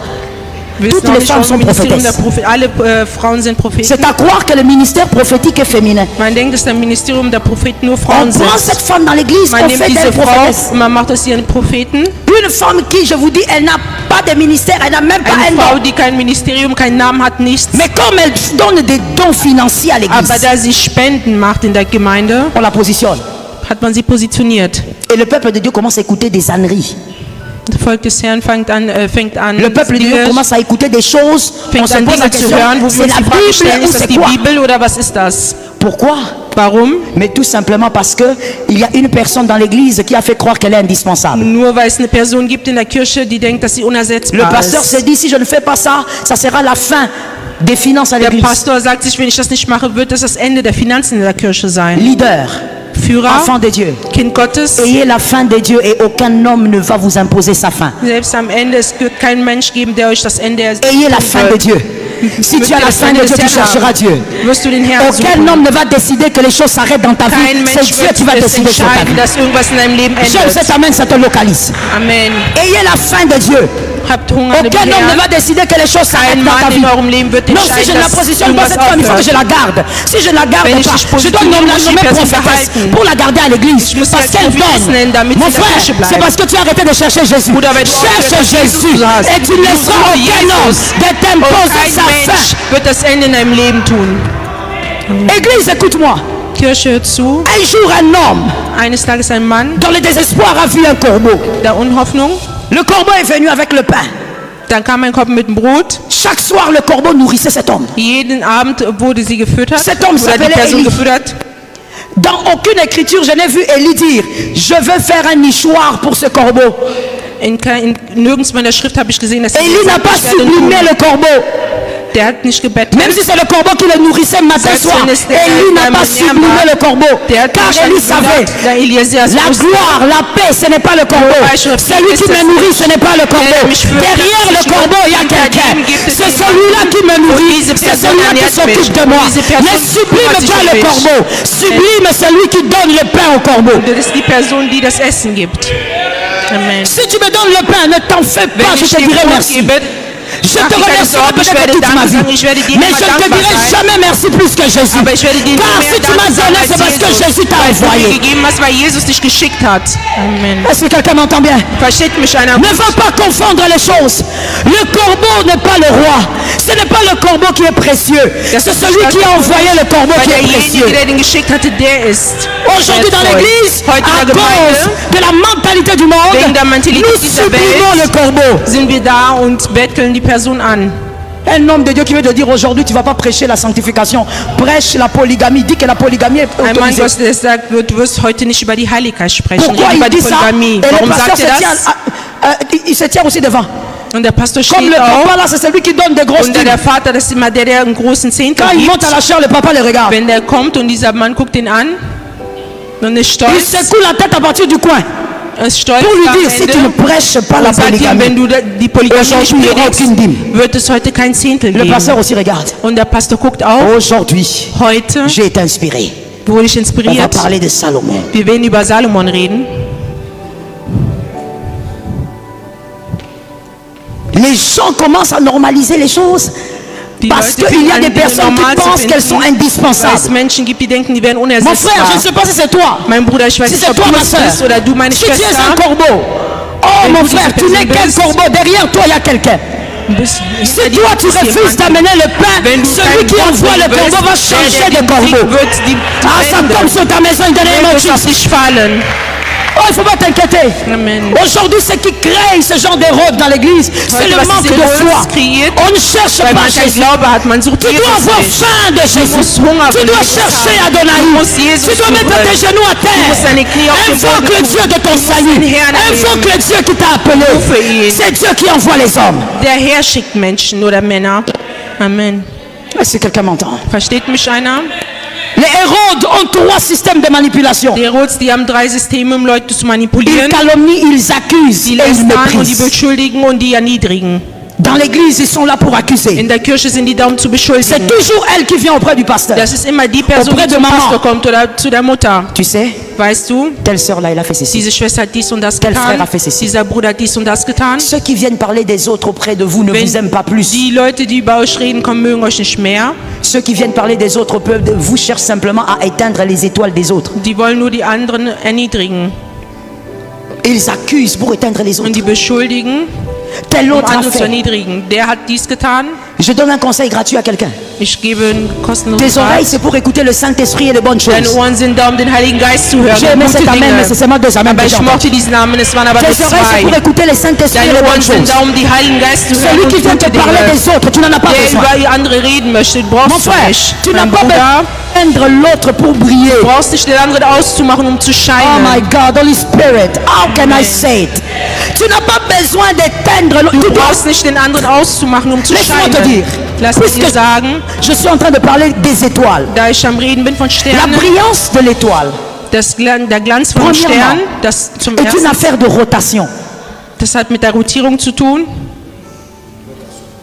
Toutes les femmes sont prophétesses. Alle Frauen sind Propheten. C'est à croire que le ministère prophétique est féminin. Man denkt, dass das Ministerium der Propheten nur On Frauen sind. prend cette femme dans l'église, Man on nimmt fait diese d'elle Frau prophétesse. und man macht aus ihr einen Propheten. Une femme qui, je vous dis, elle n'a pas de ministère, elle n'a même pas Eine un Frau, don. die kein Ministerium, keinen Namen hat, nichts. Mais comme elle donne des dons financiers à Aber l'église, da sie Spenden macht in der Gemeinde, on la positionne. hat man sie positioniert. Et le peuple de Dieu commence à écouter des âneries. Das Volk des Herrn fängt an Le peuple de Dieu Dinge- commence à écouter des choses. On fängt se an pose la Dinge zu question, hören, wo wir c'est uns la die Frage stellen, Bible ou ist das c'est die quoi? Bibel oder was ist das? Pourquoi? Warum? Mais tout simplement parce que il y a une personne dans l'église qui a fait croire qu'elle est indispensable. Nur weil es eine Person gibt in der Kirche, die denkt, dass sie Le unersetzbar pasteur ist. s'est dit, si je ne fais pas ça, ça sera la fin des finances à Der l'église. Pastor sagt sich, wenn ich das nicht mache, wird das das Ende der Finanzen in der Kirche sein. Leader, Führer, enfant de Dieu, Kind Gottes, ayez la fin de Dieu et aucun homme ne va vous imposer sa fin. selbst am Ende, es wird keinen Mensch geben, der euch das Ende Ayez la fin de Dieu. Si tu as la fin de Dieu, tu chercheras Dieu. wirst du den Herrn Aucun suchen. homme ne va décider que les choses s'arrêtent dans ta vie. Kein C'est Mensch Dieu wird qui va es décider sur ta entscheiden, vie. dass irgendwas in deinem Leben Seul endet. cet amen, ça te localise. Amen. Ayez la fin de Dieu. Habt Hunger an dem Aucun homme ne Herrn. va décider que les choses s'arrêtent Kein dans ta Mann vie. in eurem Leben wird Non, si je entscheiden, ne la dass positionne pas irgendwas cette femme, il faut que je aufhört. la garde. Si je ne la garde Wenn ich pas, dich je dois positioniere, la muss ich nommer die Person prophétesse behalten. pour la garder à l'église. Ich muss sie Parce als qu'elle Prophetess donne. nennen, damit Mon sie in der frère, Kirche bleibt. c'est parce que tu as arrêté de chercher Jésus. Bruder, wenn du Cherche aufhörst, Jésus Jesus hast. et tu ne laisseras Suche aucun homme Jesus. de Und t'imposer kein sa Mensch fin. wird das Ende in deinem Leben tun. Église, écoute-moi. Kirche, hört zu. Un jour, un homme, Eines Tages ein Mann dans le désespoir, a vu un corbeau. der Unhoffnung. Le corbeau est venu avec le pain. Dann kam ein Kopf mit dem Brot. Chaque soir, le corbeau nourrissait cet homme. Jeden Abend wurde sie gefüttert. Cet homme Oder die s'appelait Person Eli. gefüttert. Dans aucune écriture, je n'ai vu Élie dire, je veux faire un nichoir pour ce corbeau. Nirgends in der Schrift habe ich gesehen, dass Élie n'a pas sublimé le corbeau. Der hat nicht gebettelt. Même si c'est le corbeau qui le nourrissait matin Selbst soir, wenn es der Élie n'a Herr pas am sublimé Ernähren le corbeau. Der hat Car nicht Élie savait, der Eliasias la wusste, gloire, la paix, ce n'est pas le corbeau. Celui qui me nourrit, ce n'est pas le corbeau. Derrière le corbeau, il y a quelqu'un. C'est celui-là qui me nourrit. C'est celui-là qui s'occupe de moi. Ne sublime pas le corbeau. Sublime celui qui donne le pain au corbeau. das ist die Person, die das Essen gibt. Amen. Si tu me donnes le pain, ne t'en fais pas, Wenn je ich te dir dirai Brot merci. gebe, Je te mach dir keine remercierai Sorgen, ich peut-être werde toute ma Danke vie. sagen, ich werde dir Mais immer je ne te dankbar dirai sein. jamais merci plus que Jésus. Aber ich werde dir Car nur si mehr tu m'as Danke sagen donné, c'est parce als que Jesus, Jésus t'a weil du mir envoyé. gegeben hast, weil Jesus dich geschickt hat. Amen. Est-ce que quelqu'un m'entend bien? Versteht mich einer? Ne va pas confondre les choses. Le corbeau n'est pas le roi. Ce n'est pas le corbeau qui est précieux. C'est celui qui a envoyé le corbeau Weil qui est derjenige, précieux. der den geschickt hatte, der ist Aujourd'hui dans wertvoll. l'église, Heute à in der cause Gemeinde de la mentalité du monde, Wegen der Mentalität nous dieser sublimons Welt le corbeau. sind wir da und betteln die Person an. Un homme de Dieu qui veut te dire aujourd'hui, tu ne vas pas prêcher la sanctification. Prêche la polygamie. Dis que la polygamie est Ein Mann autorisée. Gottes, der sagt, du wirst heute nicht über die Heiligkeit sprechen, Pourquoi reden über il die dit ça? Polygamie. Et le Warum pasteur sagt er se tient, das? il se tient aussi devant. Und der Pastor Comme le steht auch. papa là, c'est celui qui donne des grosses Und dîmes. der Vater, das ist immer der einen großen Zehntel Quand il monte gibt. à la chair, le papa le regarde. Wenn der kommt und dieser Mann guckt ihn an und ist Il stolz, secoue la tête à partir du coin. ist stolz Pour lui am dire, si tu ne Ende prêches pas la und sagt ihm, wenn polygamie, du die Polygamie nicht aujourd'hui il n'y aura aucune predigst, dîme. wird es heute kein Zehntel Le geben. pasteur aussi regarde. Und der Pastor guckt auch, Aujourd'hui, heute j'ai été inspiré. wurde ich On va inspiriert. parler de Salomon. Wir werden über Salomon reden. Les gens commencent à normaliser les choses Die parce Leute qu'il y a fangen des an, Dinge personnes qui normal zu pensent qu'elles finden, sont weil es indispensables. Menschen gibt, die denken, die wären Mon frère, je unersetzbar. ne sais pas si c'est toi. Mein Bruder, ich weiß Si nicht, c'est ob toi, du ma es soeur. bist oder du meine Si tu es un Schwester. corbeau. Oh Wenn mon du frère, diese tu n'es Person qu'un bist. corbeau. Derrière toi, il y a quelqu'un. Si toi, tu refuses d'amener le pain, Wenn du celui kein qui Brot envoie le bringen corbeau va willst, changer der de den Sieg corbeau. wird die Ah, ça wenden. tombe sur ta maison, in the name Der of wird auf Jesus. dich fallen. Oh, il ne faut pas t'inquiéter. Amen. Aujourd'hui, ce qui crée ce genre d'érode dans l'église, c'est le was manque diese de foi. Erreurs kreiert, On ne cherche Weil pas man keinen Jésus. Glaube hat, man sucht Tu dois Jesus avoir nicht. faim de Jésus. musst Hunger Tu von dois Jesus chercher haben. Adonai. Du musst Jesus Tu dois mettre suchen. tes genoux à musst deine Knie terre. auf den Invoque Boden le tun. Dieu de ton salut. den Herrn Invoque anbeten. le Dieu qui t'a appelé. Rufe ihn. C'est Dieu qui envoie les hommes. Der Herr schickt Menschen oder Männer. Amen. Est-ce que quelqu'un m'entend? Versteht mich einer? Les Hérodes ont 3 systèmes de manipulation. Die Herodes, die haben 3 Systeme, um Leute zu Ils manipulieren. calomnient, ils accusent Die et ils lästern und die méprisent. beschuldigen und die erniedrigen. Dans l'église, ils sont là pour accuser. In der Kirche sind die da, um zu C'est beschuldigen. toujours elle qui vient auprès du pasteur. Das ist immer die Person, Auprès die de zum Maman. Pastor kommt oder zu der Mutter. Tu sais, Weißt du, telle sœur là, elle a fait ceci. diese Schwester hat dies und das Tel frère getan. a fait ceci. Dieser Bruder hat dies und das getan. Ceux qui viennent parler des autres auprès de vous ne Wenn vous aiment pas plus. die Leute, die über euch reden, kommen, mögen euch nicht mehr. Ceux qui viennent parler des autres auprès de vous cherchent simplement à éteindre les étoiles des autres. Die wollen nur die anderen erniedrigen Ils accusent pour éteindre les und autres. die beschuldigen, Tel um autre a andere zu fait. erniedrigen. Der hat dies getan. Je donne un conseil gratuit à quelqu'un. Ich gebe einen kostenlosen Tes oreilles, Rat. c'est pour écouter le Saint-Esprit et les bonnes Deine choses. Ohren sind da, um den Heiligen Geist zu hören. J'ai aimé Gute cet amen, Dinge. mais c'est seulement 2 amens. Aber que ich j'ai entendu. mochte diesen Namen, es waren aber nur Tes oreilles, c'est pour 2. écouter le Saint-Esprit et Deine les bonnes Ohren sind choses. da, um die Heiligen Geist zu hören Celui und qui vient te gute parler Dinge. des autres, tu n'en as pas Der besoin. über andere reden möchte, brauchst Mon du frère, nicht. tu n'as Mein pas Bruder, besoin d'éteindre l'autre pour briller. du brauchst nicht den anderen auszumachen, um zu Oh scheinen. my God, Holy Spirit, how can I Amen. say it? Tu n'as pas besoin d'éteindre l'autre. Du Tu dois- brauchst nicht den anderen auszumachen, um zu Laisse-moi te scheinen. dire, Lass mich puisque dir sagen, je suis en train de parler des étoiles. da ich am Reden bin von La Sternen, brillance de l'étoile der Glanz von dem Premièrement, Stern, das zum est une ersten, affaire de rotation. das hat mit der Rotierung zu tun.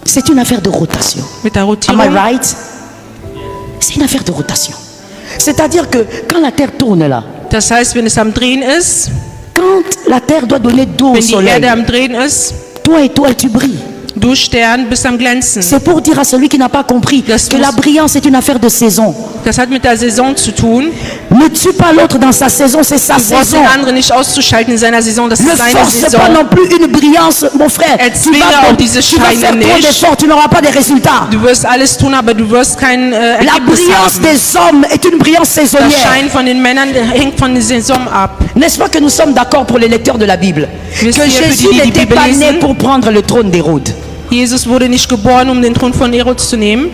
C'est une affaire de rotation. Mit der Am I Rotierung. right? C'est une affaire de rotation. C'est-à-dire que quand la Terre tourne là, Das heißt, wenn es am Drehen ist, quand la Terre doit donner d'eau au wenn die soleil, Erde am Drehen ist, toi étoile tu brilles. du Stern bist am Glänzen. C'est pour dire à celui qui n'a pas compris Das que muss- la brillance est une affaire de saison. Das hat mit der Saison zu tun. Ne tue pas l'autre dans sa saison, c'est sa Du brauchst saison. den anderen nicht auszuschalten in seiner Saison, das Ne ist seine force pas Saison. non plus une brillance, mon frère. Tu Erzwinge vas, auch diese tu vas Scheine faire trop nicht. d'efforts, tu n'auras pas de résultats. Du wirst alles tun, aber du wirst kein La Ergebnis brillance haben. des hommes est une brillance Der saisonnière. Schein von den Männern hängt von der Saison ab. N'est-ce pas que nous sommes d'accord pour les lecteurs de la Bible que Wisst ihr, für Jésus die, die die n'était Bibel pas né lesen? pour prendre le trône d'Hérode. Jesus wurde nicht geboren, um den Thron von Herodes zu nehmen.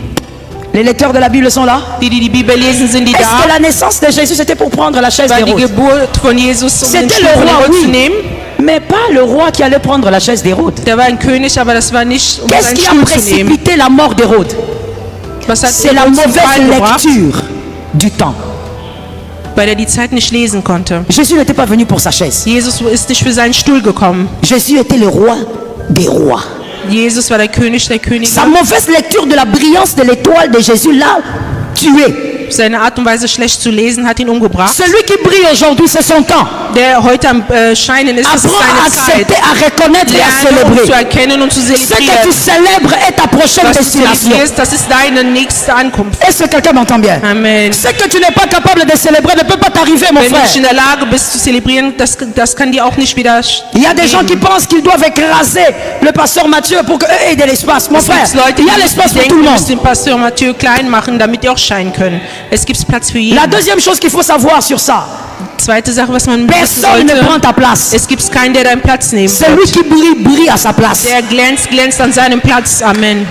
Les lecteurs de la Bible sont là. Die Bibel lesen, sind die Est-ce que da. la naissance de Jésus c'était pour prendre la chaise War die d'Hérode? Geburt von Jesus, um den C'était Thron le von roi, Herodes zu oui, nehmen. mais pas le roi qui allait prendre la chaise d'Hérode. Der war ein König, aber das war nicht, um Qu'est-ce seinen qui a Stuhl zu nehmen. précipité la mort d'Hérode? Was hat C'est la Herodes zum mauvaise Fall gebracht? lecture du temps. Weil er die Zeit nicht lesen konnte. Jésus n'était pas venu pour sa chaise. Jesus ist nicht für seinen Stuhl gekommen. Jésus était le roi des rois. Jesus war der König der Könige. Sa mauvaise lecture de la brillance de l'étoile de Jésus l'a tué. Seine Art und Weise schlecht zu lesen hat ihn umgebracht. Celui qui brille aujourd'hui, c'est son temps. Der heute am Scheinen ist, das ist Apprends à seine Zeit. accepter, à reconnaître et à Lerne, um zu célébrer. erkennen und zu Ce que zelebrieren. tu célèbres est ta prochaine Was du destination. zelebrierst, das ist deine nächste Ankunft. Est-ce que quelqu'un m'entend bien? Amen. Ce que tu n'es pas capable de célébrer ne peut pas t'arriver, mon Wenn du nicht in frère. der Lage bist zu zelebrieren, das kann dir auch nicht wieder Il y a des gens qui pensent qu'ils doivent écraser le pasteur Mathieu pour qu'eux aient de l'espace. Mon Es frère, gibt Leute, il y a die l'espace pour tout denken, le du monde. musst den Pastor Mathieu klein machen, damit die auch scheinen können. Es gibt Platz für jeden. La deuxième chose qu'il faut savoir sur ça, Zweite Sache, was man wissen personne ne prend sollte, ta place. es gibt keinen, der deinen Platz nehmen Celui wird. qui brille, brille à sa place. Der glänzt an seinem Platz. Amen.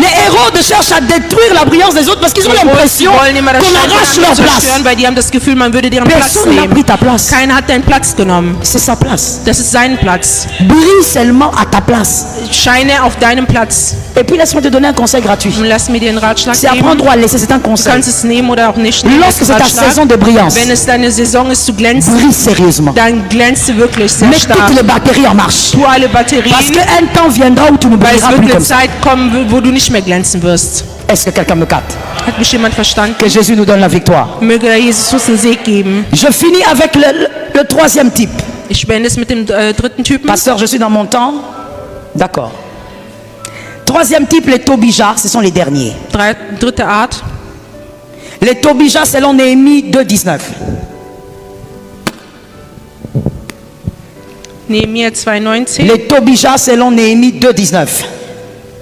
Les Hérodes cherchent à détruire la brillance des autres parce qu'ils ont l'impression Die wollen immer das qu'on arrache leur Scheitern place. zerstören, weil die haben das Gefühl, man würde deren Platz Personne n'a nehmen. pris ta place. Keiner hat deinen Platz genommen. C'est sa place. Das ist sein Platz. Brille seulement à ta place. Scheine auf deinem Platz. Et puis laisse-moi te donner un conseil gratuit. Und lass mir dir einen Ratschlag C'est à geben. prendre ou à laisser, c'est un Du conseil. kannst es nehmen oder auch nicht nehmen. Lorsque Das ist c'est ta Ratschlag. saison de brillance, Wenn es deine Saison ist zu glänzen, brille sérieusement. dann glänze wirklich sehr Mets stark. toutes les batteries en marche. Tu alle Parce Batterien, qu'un temps viendra où tu ne weil es brilleras wird plus eine comme ça. Zeit kommen, wo du nicht mehr glänzen wirst. Est-ce que quelqu'un me capte? Hat mich jemand verstanden? Que Jésus nous donne la victoire. Möge der Jesus einen Segen geben. Je finis avec le troisième type. Ich beende es mit dem dritten Typen. Pasteur, je suis dans mon temps. D'accord. Troisième type, les Tobijas, ce sont les derniers. Dritte Art. Les Tobijas, selon Néhémie 2,19. Nehemia 2,19. Les Tobijas, selon Néhémie 2,19.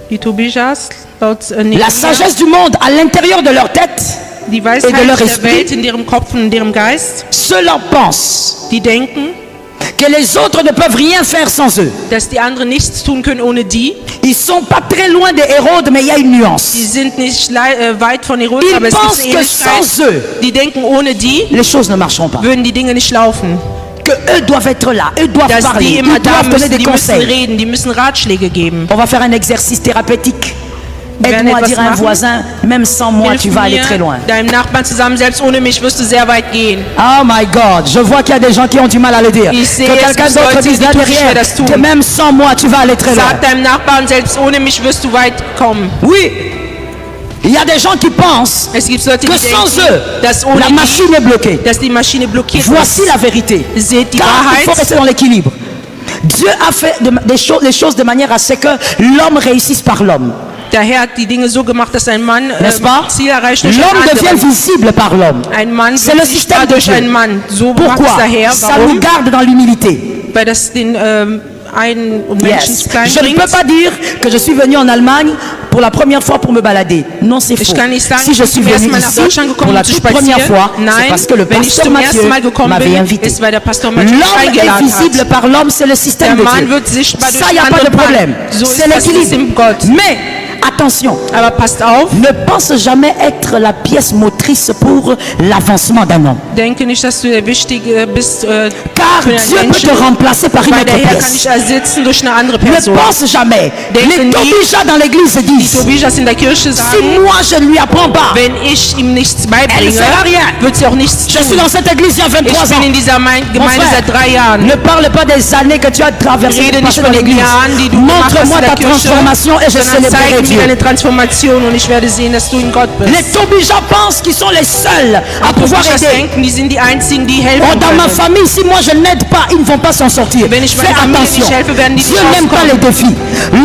Die Tobijas, laut La Nehemia, sagesse du monde à l'intérieur de leur tête, die et de Weisheit leur der esprit. Welt in ihrem Kopf und in ihrem Geist, ceux-là pensent die denken, que les autres ne peuvent rien faire sans eux. dass die anderen nichts tun können ohne die. Ils sont pas très loin des Hérodes, mais il y a une Die nuance. sind nicht weit von Herodes, Ils aber es gibt pensent eine que Ähnlichkeit. sans eux, Die denken, ohne die les choses ne marcheront pas. würden die Dinge nicht laufen. Que eux doivent être là, eux doivent Dass parler, die ils immer da doivent donner müssen, des die müssen conseils. reden, die müssen Ratschläge geben. On va faire un exercice thérapeutique. Wir werden Aide-moi à etwas dire à un machen. voisin, même sans moi, Hilf tu vas aller mir, très loin. deinem Nachbarn zusammen, selbst ohne mich wirst du sehr weit gehen. Oh my God, je vois qu'il y a des gens qui ont du mal à le dire. Ich sehe, Que es quelqu'un gibt d'autre Leute, dise die là tun nicht mehr derrière, das tun. que même sans moi, tu vas aller très loin. Sag deinem Nachbarn, selbst ohne mich wirst du weit kommen. Oui, il y a des gens qui pensent Es gibt Leute, die que sans denken, eux, dass ohne la machine est bloquée. dass die Maschine blockiert Voici ist. la vérité. Seht die Car il faut Wahrheit. rester dans l'équilibre. Dieu a fait les choses de manière à ce que l'homme réussisse par l'homme. Der Herr hat die Dinge so gemacht, dass ein Mann N'est-ce pas? Ziel erreicht durch L'homme einen devient anderen. visible par l'homme. Ein Mann C'est le wird système sichtbar de durch Dieu. einen Mann. So macht es Pourquoi? der Herr. Ça nous Warum? garde dans l'humilité. Weil das den einen Menschen Yes. klein Je ne bringt. peux pas dire que je suis venu en Allemagne pour la première fois pour me balader. Non, c'est faux. Ich kann nicht sagen, Si je ich suis bin zum ersten venu Mal nach ici Deutschland gekommen, pour la um zu toute première spazieren. fois, c'est Nein, parce que le wenn ich pasteur zum Mathieu ersten Mal gekommen m'avait bin, invité. ist, weil der Pastor Mathieu mich L'homme est eingeladen visible hat. par l'homme, c'est le système Der de Mann Dieu. wird sichtbar durch Ça, il n'y a einen pas de anderen problème. Mann. So C'est ist das System l'équilibre. Gott. Mais, attention, Aber passt auf, ne pense jamais être la pièce motrice pour l'avancement d'un homme. denke nicht, dass du der Wichtige bist Car für Dieu einen peut te Menschen, remplacer par une weil autre der Herr kann pièce. dich ersetzen durch eine andere Ne Person. pense jamais. Denke Les nie. Tobijas dans l'église Die disent, Tobijas in der Kirche si sagen, moi je ne lui apprends pas, wenn ich ihm nichts Elle beibringe, fera rien. wird sie auch nichts je suis tun. dans cette église il y a 23 Ich bin ans. in dieser Mon Gemeinde frère, seit 3 Jahren. ne parle pas des années que tu as traversées Rede pour nicht passer von dans den l'église. Jahren, die du gemacht hast Montre-moi in ta der Kirche, transformation et je sondern célébrerai zeige mir Dieu. deine Transformation und ich werde sehen, dass du in Gott bist. Les Tobijas pensent qu'ils sont les seuls à pouvoir Tobijas aider. denken, die sind die einzigen, die helfen Oh, dans ma können. famille, si moi je n'aide pas, ils ne vont pas s'en sortir. Wenn ich Fais meiner Familie attention. nicht helfe, werden die Dieu nicht n'aime pas les rauskommen. défis.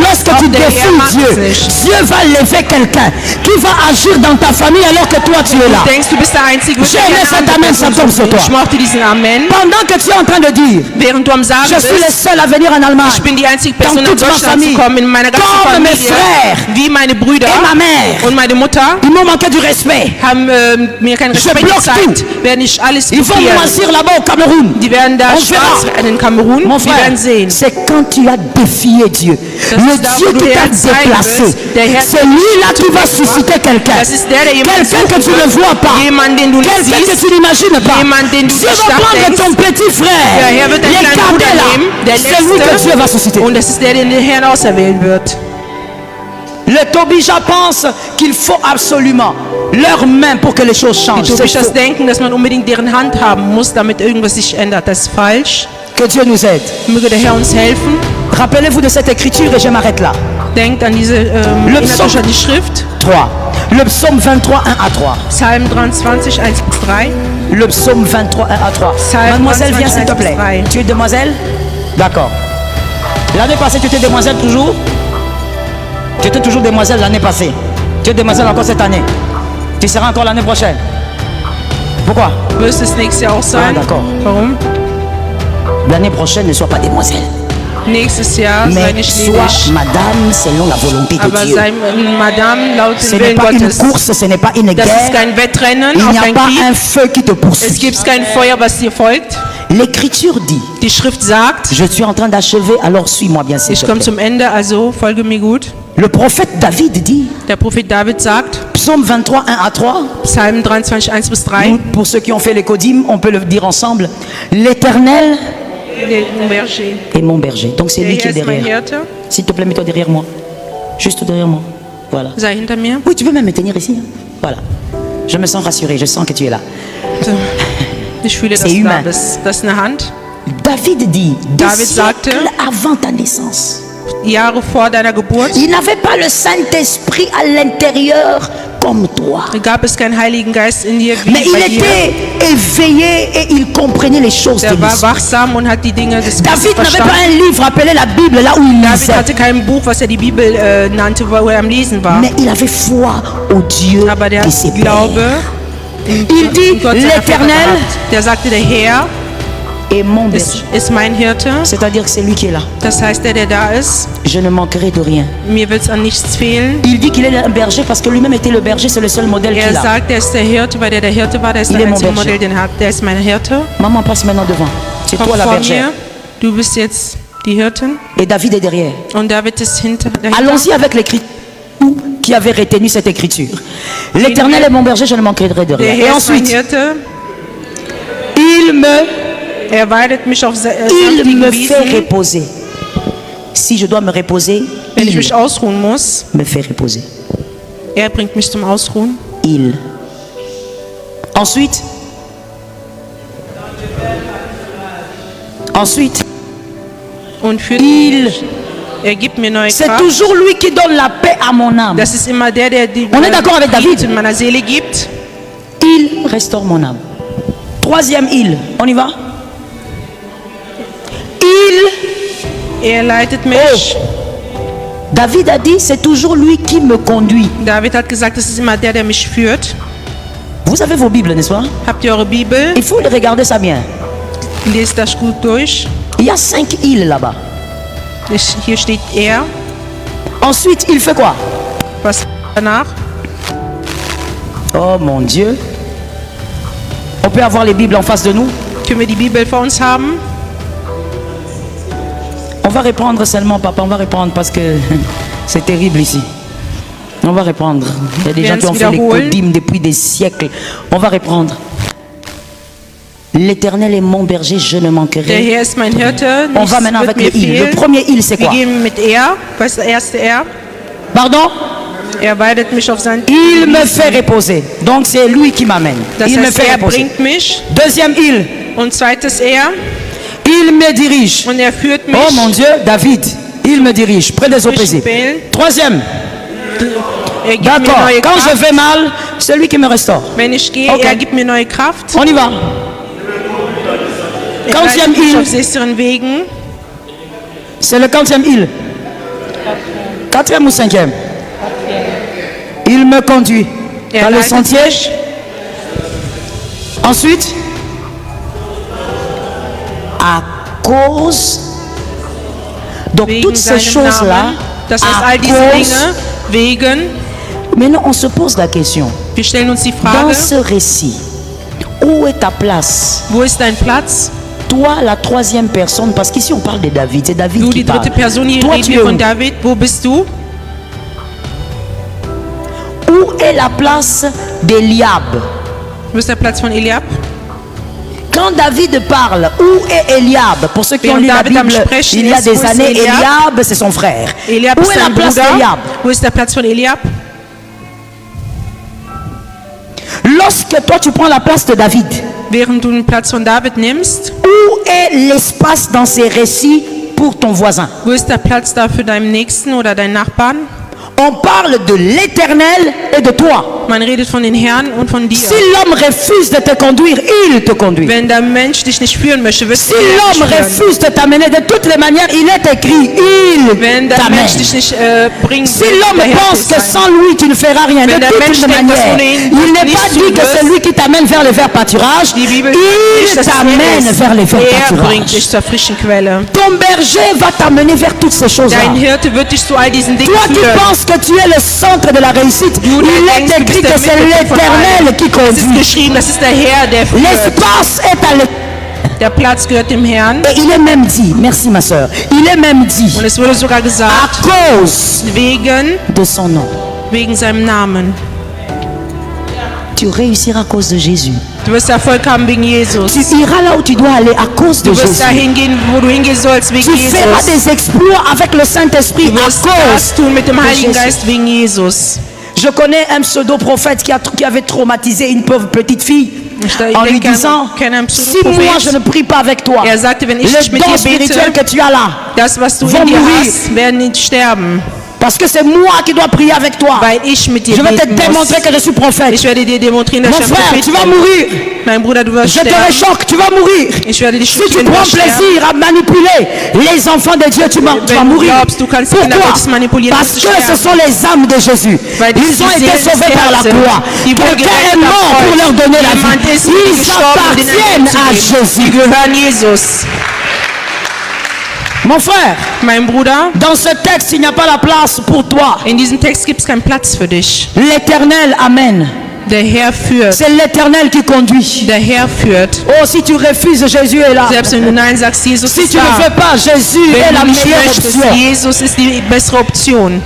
Lorsque Auch tu der Herr défies mag Dieu, es nicht. Dieu va lever quelqu'un qui va agir dans ta famille alors que toi tu es là. Du denkst, du bist der Einzige, wird J'ai dir aimé eine cet andere Amen, Person ça tombe sur suchen. toi. Ich mochte diesen Amen. Pendant que tu es en train de dire, Während du am Sagen je suis le bist, seul à venir en Allemagne, ich bin die einzige dans Person in toute ma Deutschland zu famille, kommen, in meiner ganzen comme mes Familie, frères wie meine Brüder et ma mère, und meine Mutter, ils m'ont manqué du respect. haben mir keinen Respekt bloque gezeigt, werden nicht alles Ils vont blockieren. moisir là-bas au Cameroun. Die werden da On schwarz verra. werden in Kamerun, Mon wir frère, werden sehen. c'est quand tu as défié Dieu. Das Le ist da, Dieu wo du qui t'a Herr zeigen déplacé. wirst. Der Herr C'est lui-là qui va susciter quelqu'un. Das ist der jemanden Quelqu'un que tu suchen ne vois wird, pas. jemand, den du nicht Quelqu'un que siehst, tu n'imagines pas. jemand, den du Dieu nicht va prendre denkst. ton petit frère. Der Herr wird deinen Les kleinen Bruder cadets là. nehmen, der C'est lui que Dieu va susciter. Und das ist der, den der Herr auserwählen wird. Le Tobija pense qu'il faut absolument leur main pour que les choses Die changent. C'est Tobijas faux. denken, dass man unbedingt deren Hand haben muss, damit irgendwas sich ändert. Das ist falsch. Que Dieu nous aide. Möge der Herr uns helfen. Rappelez-vous de cette écriture et je m'arrête là. Denkt an diese erinnert euch an die Schrift. 3. Le psaume 23, 1 à 3. Psalm 23, 1 bis 3. Le psaume 23, 1 à 3. Psalm Mademoiselle, 23, viens s'il te plaît. 1. Tu es demoiselle? D'accord. L'année passée, tu étais demoiselle toujours? Tu étais toujours demoiselle l'année passée. Tu es demoiselle encore cette année. Tu seras encore l'année prochaine. Pourquoi? Wirst es nächstes Jahr auch sein. Ah, d'accord. Warum? L'année prochaine, ne sois pas demoiselle. Nächstes Jahr sei Mais nicht sois ledig. madame selon la volonté de Aber Dieu. sei Madame laut Ce dem n'est Willen pas une Gottes. course, ce n'est pas une Das ist guerre. kein Wettrennen, Il auch n'y a kein pas Krieg. un feu qui te Es poursuit. gibt kein Feuer, was dir folgt. L'écriture dit, Die Schrift sagt, je suis en train d'achever, alors suis-moi bien s'il ich te komme plaît. zum Ende, also folge mir gut. Le prophète David dit, Der Prophet David sagt, Psaume 23, 1 à 3, Psalm 23, 1 bis 3, nous, pour ceux qui ont fait les codymes, on peut le dire ensemble, l'Éternel der Berger. est mon berger. Donc c'est Der lui qui Herr est ist mein derrière. Hirte. S'il te plaît, mets-toi derrière moi. Juste derrière moi. Voilà. Sei hinter mir. Oui, tu peux même me tenir ici. Hein. Voilà. Je me sens rassuré, je sens que tu es là. So. Ich fühle, dass C'est du da humain. bist. Das ist eine Hand. David dit, des David sagte, siècles avant ta naissance, Jahre vor deiner Geburt il n'avait pas le Saint-Esprit à l'intérieur comme toi. gab es keinen Heiligen Geist in dir wie Mais il bei dir. était éveillé et il comprenait les choses de Der war l'esprit. wachsam und hat die Dinge des Geistes David n'avait pas verstanden. un livre appelé la Bible là où il David lisait. hatte kein Buch, was er die Bibel nannte, wo er am Lesen war. Mais il avait foi au Dieu Aber der de ses Glaube pères. in Il dit, Gott seiner Väter l'Éternel gehabt. Der sagte, der Herr est mon berger. ist mein Hirte. C'est-à-dire que c'est lui qui est là. Das heißt, der da ist, Je ne manquerai de rien. mir wird es an nichts fehlen. Il dit qu'il est un berger parce que lui-même était le berger, c'est le seul modèle Er qu'il a. sagt, er ist der Hirte, weil der Hirte war, der ist Il der est mon einzige berger. Modell, den er hat. Der ist mein Hirte. Maman, passe maintenant devant. C'est Komm toi la vor bergère. mir. Du bist jetzt die Hirtin. Et David est derrière. Und David ist dahinter. Allons-y avec l'écriture qui avait retenu cette écriture. L'Éternel est mon berger, je ne manquerai de Der rien. Et Herr ist mein ensuite, Hirte. il weidet mich auf me sanftigen fait Wiesen. reposer. Si je dois me reposer, Wenn ich il mich ausruhen muss, me fait reposer. er bringt mich zum Ausruhen. Il. Ensuite, Und führt il. mich. Er gibt mir neue C'est Kraft. toujours lui qui donne la paix à mon âme. Das ist immer der die On est d'accord avec David? in meiner Seele gibt. Il restaure mon âme. Troisième il. On y va? Il. Er leitet mich. David a dit, c'est toujours lui qui me conduit. David hat gesagt, es ist immer der mich führt. Vous avez vos Bibles, n'est-ce pas? Habt ihr eure Bibel? Il faut regarder ça bien. Lest das gut durch. Il y a 5 îles là-bas. Hier steht er. Ensuite, il fait quoi? Was danach? Oh mon Dieu. On peut avoir les Bibles en face de nous? Können wir die Bibel vor uns haben? On va reprendre seulement, papa, on va reprendre parce que c'est terrible ici. On va reprendre. Il y a des gens qui ont fait les codymes depuis des siècles. On va reprendre. L'Éternel est mon berger, je ne Der manquerai. Herr ist mein Hirte. On nichts va maintenant wird avec mir le il. Le fehlen. premier il, c'est Wir quoi? gehen mit er. Was ist der erste er? Pardon? Er weidet mich auf sein Il me fait reposer. Donc c'est lui qui m'amène. Das Il me heißt, fait er reposer. bringt mich. Deuxième il. Und zweites er. Il me dirige. Und er führt mich. Oh mon Dieu, David. Il me dirige. Près des eaux paisibles. Troisième. Er gibt mir D'accord. neue Quand je Kraft. vais mal, c'est lui qui me restaure. Wenn ich gehe, Okay. er gibt mir neue Kraft. On y va. Er Quantième leitet mich il. auf sicheren Wegen. C'est le quantième il. Quatrième ou cinquième? Il me conduit Er dans le leitet sentier. mich. Ensuite, à cause. Donc Wegen toutes ces seinem choses-là, Namen. Das heißt, à all diese cause. Dinge wegen. Maintenant, on se pose la question. Wir stellen uns die Dans Frage, ce récit, où est ta place? wo ist dein Platz? Toi, la troisième personne, parce qu'ici on parle de David, c'est David Du, qui die parle. dritte Person, hier Toi, reden tu wir es von où? David. Wo bist du? Où est la place d'Eliab? Wo ist der Platz von Eliab? Quand David parle, où est Eliab? Pour ceux qui ont Während lu la David am Bible, Sprechen il y a ist, des wo ist années, Eliab? Eliab, c'est son frère. Eliab Où ist est la sein place Bruder. d'Eliab? Wo ist der Platz von Eliab? Lorsque toi tu prends la place de David, Während du den Platz von David nimmst, où est l'espace dans ces récits pour ton voisin? wo ist der Platz da für deinen Nächsten oder deinen Nachbarn? On parle de l'Éternel et de toi. Man redet von den Herrn und von dir. Si l'homme refuse de te conduire, il te conduit. Wenn der Mensch dich nicht führen möchte, wirst Si du ihn l'homme nicht führen. refuse de t'amener, de toutes les manières, il est écrit, il Wenn der t'amène. Mensch dich nicht bringt, Si wird l'homme der Herr pense dich que sein. sans lui tu ne feras rien, de Wenn der toutes Mensch les denkt, dass manières, ohne ihn il n'est nichts pas tun dit que wirst. c'est lui qui t'amène vers le vert pâturage, Die Bibel il dass es er t'amène ist. vers le vert Er bringt pâturage. dich zur frischen Quelle. Ton berger va t'amener vers toutes ces choses-là. Dein Hirte wird dich zu all diesen Dingen Toi qui führen. penses que tu es le centre de la réussite, Du, der il denkst, est du bist écrit der que c'est Mittelpunkt von l'Éternel allem. qui Es ist conduit. geschrieben, das ist der Herr, der führt. L'espace est à l'Éternel. Der Platz gehört dem Herrn. Et il est même dit, merci ma soeur, il est même dit, Und es wurde sogar à gesagt, cause wegen de son nom. seinem Namen. Tu réussiras à cause de Jésus. Du wirst Erfolg haben wegen Jesus. Tu iras là où tu dois aller à cause de Du wirst Jésus. dahin gehen, wo du hingehen sollst, wegen Tu feras Jesus. des exploits avec le Saint-Esprit Du à wirst cause das tun mit dem de Heiligen Jésus. Geist wegen Jesus. Je connais un pseudo-prophète qui avait traumatisé une pauvre petite fille en lui disant, si moi je ne prie pas avec toi, Er sagte, wenn ich le nicht mit don dir spirituel bete, que tu as là, das, was du vont in dir mourir. hast, werden nicht sterben, parce que c'est moi qui dois prier avec toi. weil ich mit dir Je vais te beten muss. démontrer que je suis prophète. Ich werde dir demonstrieren, dass Mon ich ein frère, Prophet tu vas bin. mourir. Mein Bruder, du wirst Je te sterben. réchoque, tu vas mourir. Ich werde dich Si tu schockieren, du prends wirst sterben. plaisir à manipuler les enfants de Dieu, tu vas Wenn du mourir. glaubst, du kannst Kinder Pourquoi? Gottes manipulieren, Parce wirst du que ce sterben. sont les âmes de Jésus. Weil die Ils ont été Seelen sauvés des par la Herzen, croix. die wurden Quelqu'un gerettet est am mort pour Kreuz. leur donner la Jemand vie. ist für die Ils gestorben, um denen ein appartiennent Leben zu à geben. Jésus. Die gehören Jesus. Mon frère, Mein Bruder, dans ce texte, il n'y a pas la place pour toi. in diesem Text gibt es keinen Platz für dich. L'Éternel amène. Der Herr führt. C'est l'Éternel qui conduit. Der Herr führt. Oh, si tu refuses, Jésus est là. Selbst wenn du Nein sagst, Jesus Si ist tu ne da. veux pas, Jésus est Wenn la du nicht meilleure möchtest, option. Jesus ist die bessere Option.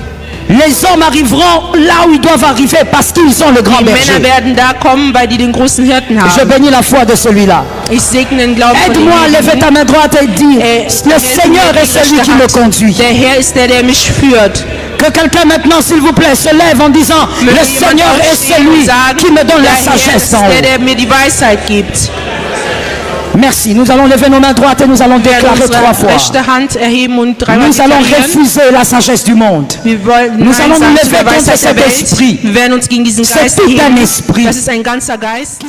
Les hommes arriveront là où ils doivent arriver parce qu'ils ont le grand Die berger. Männer werden da kommen, weil die den großen Hirten Je haben. bénis la foi de celui-là. Ich segne den Glauben von Aide-moi à lever demjenigen. ta main droite et dire, le Seigneur est celui qui me conduit. Der Herr ist der mich führt. Que quelqu'un maintenant, s'il vous plaît, se lève en disant, le Möge jemand Seigneur est aufstehen celui und sagen, qui me donne der la Herr sagesse ist en haut. der mir die Weisheit gibt. Merci. Nous allons lever nos mains droites et nous allons Wir werden déclarer trois unsere fois. rechte Hand erheben und dreimal Nous allons deklarieren. refuser la sagesse du monde. Wir wollen Nous Nein allons sagen nous zu der lever contre Weisheit der cet Welt. esprit. Wir werden uns gegen diesen C'est Geist tout un heben. esprit. Das ist ein ganzer Geist.